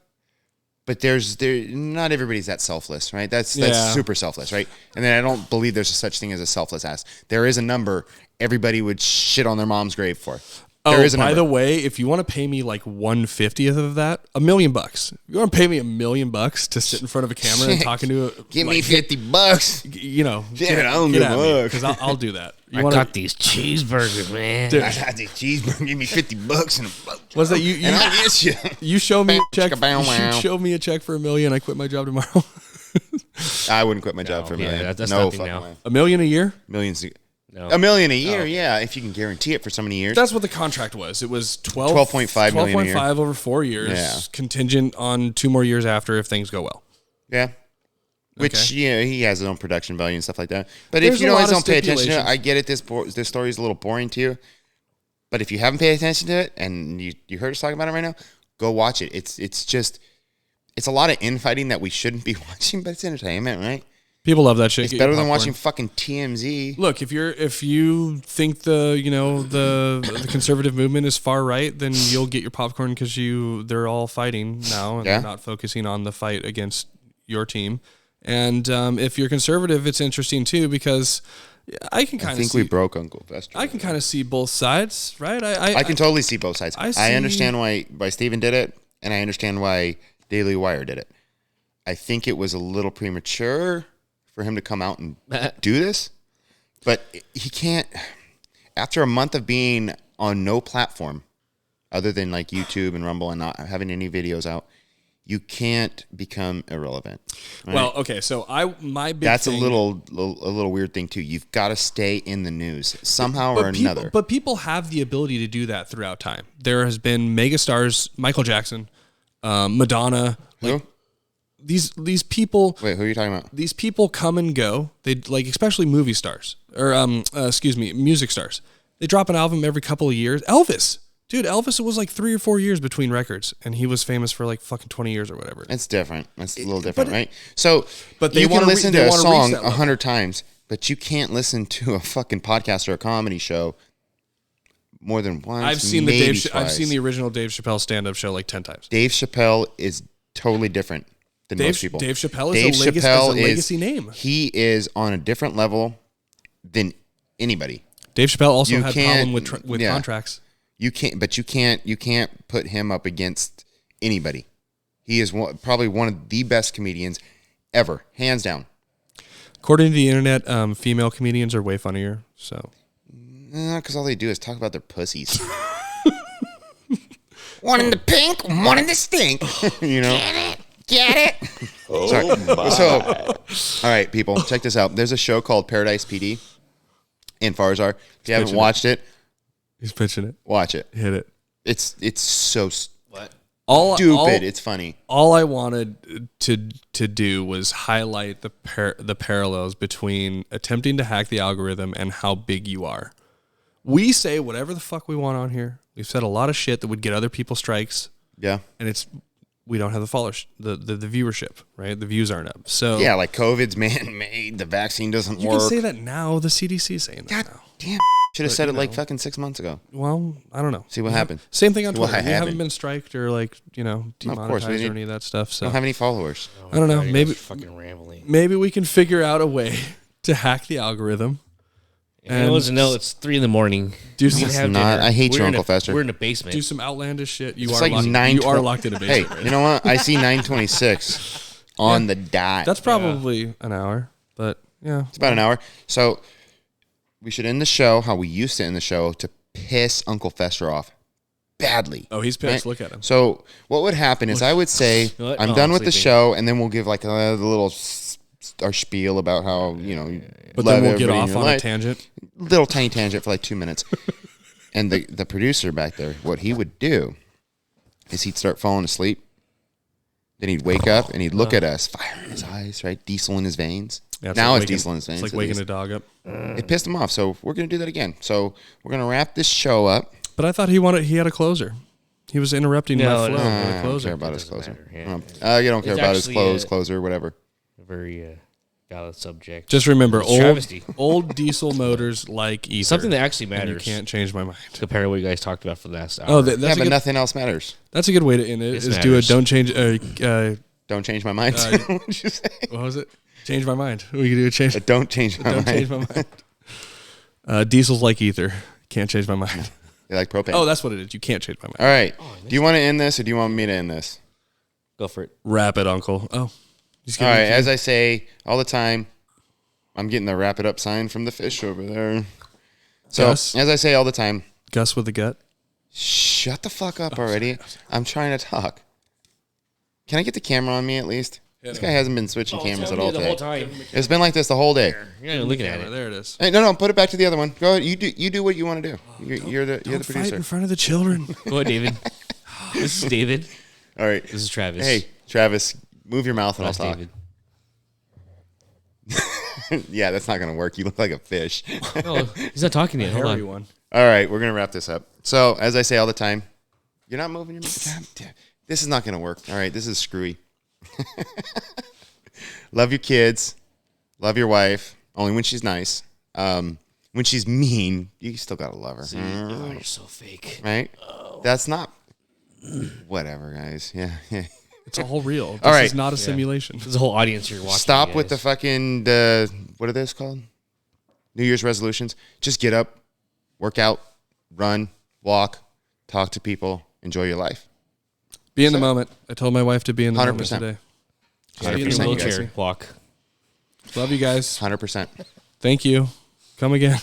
Speaker 2: but not everybody's that selfless, right? That's
Speaker 1: Yeah.
Speaker 2: super selfless, right? And then I don't believe there's a such thing as a selfless ass. There is a number everybody would shit on their mom's grave for. There is a
Speaker 1: by
Speaker 2: number.
Speaker 1: the way, if you want to pay me like 1/50th of that, $1 million. You want to pay me $1 million to sit in front of a camera and talking to a
Speaker 2: Give me $50.
Speaker 1: you know,
Speaker 2: Yeah, I don't give a fuck.
Speaker 1: because I'll do that. You
Speaker 3: I
Speaker 1: wanna-
Speaker 3: got these cheeseburgers, man.
Speaker 1: Dude,
Speaker 2: I got this cheeseburger. Give me $50 and a buck.
Speaker 1: was that you?
Speaker 2: And I'll get you.
Speaker 1: You show me a check.
Speaker 2: Chicka-bow wow.
Speaker 1: You show me a check for $1 million. I quit my job tomorrow.
Speaker 2: I wouldn't quit my job for a
Speaker 3: yeah,
Speaker 2: million.
Speaker 3: that's
Speaker 2: no
Speaker 3: nothing
Speaker 2: fucking
Speaker 3: now.
Speaker 2: way.
Speaker 1: $1 million a year.
Speaker 2: Millions.
Speaker 3: No.
Speaker 2: $1 million a year, yeah, if you can guarantee it for so many years.
Speaker 1: That's what the contract was. It was
Speaker 2: 12.5 million a year.
Speaker 1: 12.5 over 4 years,
Speaker 2: Yeah.
Speaker 1: contingent on 2 more years after if things go well.
Speaker 2: Yeah. Which,
Speaker 1: Okay.
Speaker 2: yeah, he has his own production value and stuff like that. But
Speaker 1: There's
Speaker 2: if you
Speaker 1: a
Speaker 2: always
Speaker 1: lot of
Speaker 2: don't pay attention to it,
Speaker 1: stipulations.
Speaker 2: I get it. This story is a little boring to you. But if you haven't paid attention to it and you heard us talking about it right now, go watch it. It's a lot of infighting that we shouldn't be watching, but it's entertainment, right?
Speaker 1: People love that shit.
Speaker 2: It's
Speaker 1: Get
Speaker 2: better
Speaker 1: your
Speaker 2: than
Speaker 1: popcorn.
Speaker 2: watching fucking TMZ.
Speaker 1: Look, if you think the conservative movement is far right, then you'll get your popcorn because they're all fighting now and
Speaker 2: Yeah.
Speaker 1: they're not focusing on the fight against your team. And if you're conservative, it's interesting too because I can
Speaker 2: I
Speaker 1: kind of
Speaker 2: think
Speaker 1: see
Speaker 2: we broke Uncle Fester.
Speaker 1: I can kind of see both sides, right?
Speaker 2: I can totally see both sides.
Speaker 1: I
Speaker 2: I
Speaker 1: see-
Speaker 2: understand why Steven did it, and I understand why Daily Wire did it. I think it was a little premature for him to come out and do this, but he can't. After a month of being on no platform other than like YouTube and Rumble and not having any videos out, you can't become irrelevant. right?
Speaker 1: Well, okay, so my big
Speaker 2: That's a
Speaker 1: thing,
Speaker 2: little weird thing too. You've got to stay in the news somehow or
Speaker 1: people,
Speaker 2: another.
Speaker 1: But people have the ability to do that throughout time. There has been megastars, Michael Jackson, Madonna.
Speaker 2: Who?
Speaker 1: These people.
Speaker 2: Wait, who are you talking about?
Speaker 1: These people come and go. They like, especially movie stars or music stars. They drop an album every couple of years. Elvis, dude, it was like 3 or 4 years between records, and he was famous for like fucking 20 years or whatever.
Speaker 2: It's different. It's a little different, right? So,
Speaker 1: but they
Speaker 2: you can
Speaker 1: wanna
Speaker 2: listen
Speaker 1: they
Speaker 2: to a
Speaker 1: wanna reach
Speaker 2: song
Speaker 1: that level.
Speaker 2: 100 times, but you can't listen to a fucking podcast or a comedy show more than once.
Speaker 1: I've seen
Speaker 2: maybe
Speaker 1: I've
Speaker 2: twice.
Speaker 1: seen the original Dave Chappelle stand-up show like 10 times.
Speaker 2: Dave Chappelle is totally different than most people.
Speaker 1: Dave Chappelle is a legacy name.
Speaker 2: He is on a different level than anybody.
Speaker 1: Dave Chappelle also
Speaker 2: You
Speaker 1: had
Speaker 2: can't-
Speaker 1: problem with
Speaker 2: yeah.
Speaker 1: contracts.
Speaker 2: You can't put him up against anybody. He is probably one of the best comedians ever, hands down.
Speaker 1: According to the internet, female comedians are way funnier. So
Speaker 2: Because all they do is talk about their pussies. One in the pink, one in the stink. You know? Get it? So, all right, people, check this out. There's a show called Paradise PD in Farzar. If you haven't
Speaker 1: pitching
Speaker 2: watched it,
Speaker 1: he's pitching it.
Speaker 2: watch it.
Speaker 1: Hit it.
Speaker 2: It's so
Speaker 1: All
Speaker 2: stupid. It's funny.
Speaker 1: all I wanted to do was highlight the parallels between attempting to hack the algorithm and how big you are. We say whatever the fuck we want on here. We've said a lot of shit that would get other people strikes,
Speaker 2: Yeah.
Speaker 1: and we don't have the followers, the viewership, right? The views aren't up. So
Speaker 2: Yeah, like COVID's man-made. The vaccine doesn't
Speaker 1: you
Speaker 2: work.
Speaker 1: can say that now. The CDC is saying that
Speaker 2: God
Speaker 1: now.
Speaker 2: damn. Should have said it like fucking 6 months ago.
Speaker 1: Well, I don't know.
Speaker 2: See what happened.
Speaker 1: Same thing on
Speaker 2: See what
Speaker 1: Twitter. We haven't
Speaker 2: happened.
Speaker 1: been striked or like
Speaker 2: course, we
Speaker 1: demonetized or
Speaker 2: didn't-
Speaker 1: any of that stuff.
Speaker 2: I
Speaker 1: So
Speaker 2: don't have any followers.
Speaker 1: I don't know.
Speaker 3: God, you guys
Speaker 1: Maybe
Speaker 3: are fucking rambling.
Speaker 1: maybe we can figure out a way to hack the algorithm.
Speaker 3: And listen, no, it's 3 a.m.
Speaker 1: Do
Speaker 3: We
Speaker 1: some,
Speaker 3: can have
Speaker 2: not-
Speaker 3: dinner.
Speaker 2: I hate you,
Speaker 3: We're in
Speaker 2: Uncle
Speaker 3: a-
Speaker 2: Fester.
Speaker 3: We're in a basement.
Speaker 1: do some outlandish shit. You
Speaker 2: It's
Speaker 1: are
Speaker 2: like
Speaker 1: locked,
Speaker 2: 9.
Speaker 1: you are locked in a
Speaker 2: Hey,
Speaker 1: basement.
Speaker 2: you know what? I see 9:26 on the dot.
Speaker 1: That's probably an hour, but yeah.
Speaker 2: It's about an hour. So we should end the show how we used to end the show to piss Uncle Fester off badly.
Speaker 1: Oh, he's pissed.
Speaker 2: Right?
Speaker 1: Look at him.
Speaker 2: So what would happen is I would say
Speaker 3: know what?
Speaker 2: I'm
Speaker 3: No,
Speaker 2: done
Speaker 3: I'm
Speaker 2: with the
Speaker 3: sleeping.
Speaker 2: show, and then we'll give like a little our spiel about how
Speaker 1: But
Speaker 2: love
Speaker 1: then we'll get
Speaker 2: everybody in
Speaker 1: off
Speaker 2: your
Speaker 1: on a
Speaker 2: life.
Speaker 1: tangent.
Speaker 2: Little tiny tangent for like 2 minutes. And the producer back there, what he would do is he'd start falling asleep. Then he'd wake up and he'd look at us, fire in his eyes, right? Diesel in his veins.
Speaker 1: Yeah,
Speaker 2: Now
Speaker 1: like
Speaker 2: it's
Speaker 1: waking-
Speaker 2: diesel in his veins.
Speaker 1: It's like
Speaker 2: at
Speaker 1: waking
Speaker 2: least.
Speaker 1: a dog up.
Speaker 2: It pissed him off. So we're going to do that again. So we're going to wrap this show up.
Speaker 1: But I thought he had a closer. He was interrupting
Speaker 3: No,
Speaker 1: my flow
Speaker 3: no,
Speaker 1: with
Speaker 2: I
Speaker 1: a
Speaker 2: don't care
Speaker 1: closer.
Speaker 2: about his
Speaker 3: doesn't
Speaker 2: closer.
Speaker 3: matter, yeah.
Speaker 2: You don't care
Speaker 3: It's
Speaker 2: about his
Speaker 3: actually,
Speaker 2: closer, whatever.
Speaker 3: A very valid subject.
Speaker 1: Just remember,
Speaker 3: It's travesty.
Speaker 1: old diesel motors like ether.
Speaker 3: Something that actually
Speaker 1: and you
Speaker 3: matters.
Speaker 1: can't change my mind.
Speaker 3: Compare to what you guys talked about for the last hour.
Speaker 1: Oh,
Speaker 2: Yeah,
Speaker 1: that's a
Speaker 2: but
Speaker 1: good.
Speaker 2: nothing else matters.
Speaker 1: That's a good way to end it.
Speaker 3: This
Speaker 1: Is do
Speaker 3: matters.
Speaker 1: it. Don't change.
Speaker 2: Don't change my mind. What'd you say?
Speaker 1: What was it? Change my mind. We can do a change.
Speaker 2: Don't change my
Speaker 1: Don't
Speaker 2: mind.
Speaker 1: change my mind. Diesel's like ether. Can't change my mind.
Speaker 2: They like propane.
Speaker 1: Oh, that's what it is. You can't change my mind.
Speaker 2: All right. Do you want to end this or do you want me to end this?
Speaker 3: Go for it.
Speaker 1: Wrap it, Uncle. Oh. Just
Speaker 2: All
Speaker 1: give me
Speaker 2: right.
Speaker 1: the key.
Speaker 2: As I say all the time, I'm getting the wrap it up sign from the fish over there. So,
Speaker 1: Gus?
Speaker 2: as I say all the time,
Speaker 1: Gus with the gut.
Speaker 2: shut the fuck up already. I'm trying to talk. Can I get the camera on me at least? This guy hasn't been switching cameras at all
Speaker 3: the whole
Speaker 2: today.
Speaker 3: time.
Speaker 2: It's been like this the whole day.
Speaker 3: You're not even looking at
Speaker 1: Camera,
Speaker 3: it.
Speaker 1: there it is.
Speaker 2: Hey, no, put it back to the other one. Go ahead. You do what you want to do. You're the
Speaker 1: Don't fight
Speaker 2: producer.
Speaker 1: in front of the children.
Speaker 3: Go ahead, David. This is David.
Speaker 2: All right.
Speaker 3: This is Travis.
Speaker 2: Hey, Travis, move your mouth and I'll
Speaker 3: That's
Speaker 2: talk.
Speaker 3: David.
Speaker 2: Yeah, that's not going to work. You look like a fish.
Speaker 3: No, he's not talking yet. Hold
Speaker 1: Hairy
Speaker 3: on.
Speaker 1: one.
Speaker 2: All right, we're going to wrap this up. So, as I say all the time, you're not moving your mouth. God damn. This is not going to work. All right, this is screwy. Love your kids. Love your wife. Only when she's nice. When she's mean, you still got to love her.
Speaker 3: Oh, you're so fake.
Speaker 2: Right? That's not... Whatever, guys. Yeah.
Speaker 1: It's all real. This
Speaker 2: All right.
Speaker 1: is not a simulation.
Speaker 3: There's a whole audience here watching.
Speaker 2: Stop
Speaker 3: you
Speaker 2: with the
Speaker 3: guys.
Speaker 2: fucking what are those called? New Year's resolutions. Just get up, work out, run, walk, talk to people, enjoy your life.
Speaker 1: Be in the moment. I told my wife to be in the
Speaker 2: 100%.
Speaker 1: moment today.
Speaker 3: Yeah,
Speaker 1: Be in
Speaker 3: your
Speaker 1: the moment,
Speaker 3: wheelchair
Speaker 1: Jesse.
Speaker 3: walk.
Speaker 1: Love you guys.
Speaker 2: 100%.
Speaker 1: Thank you. Come again.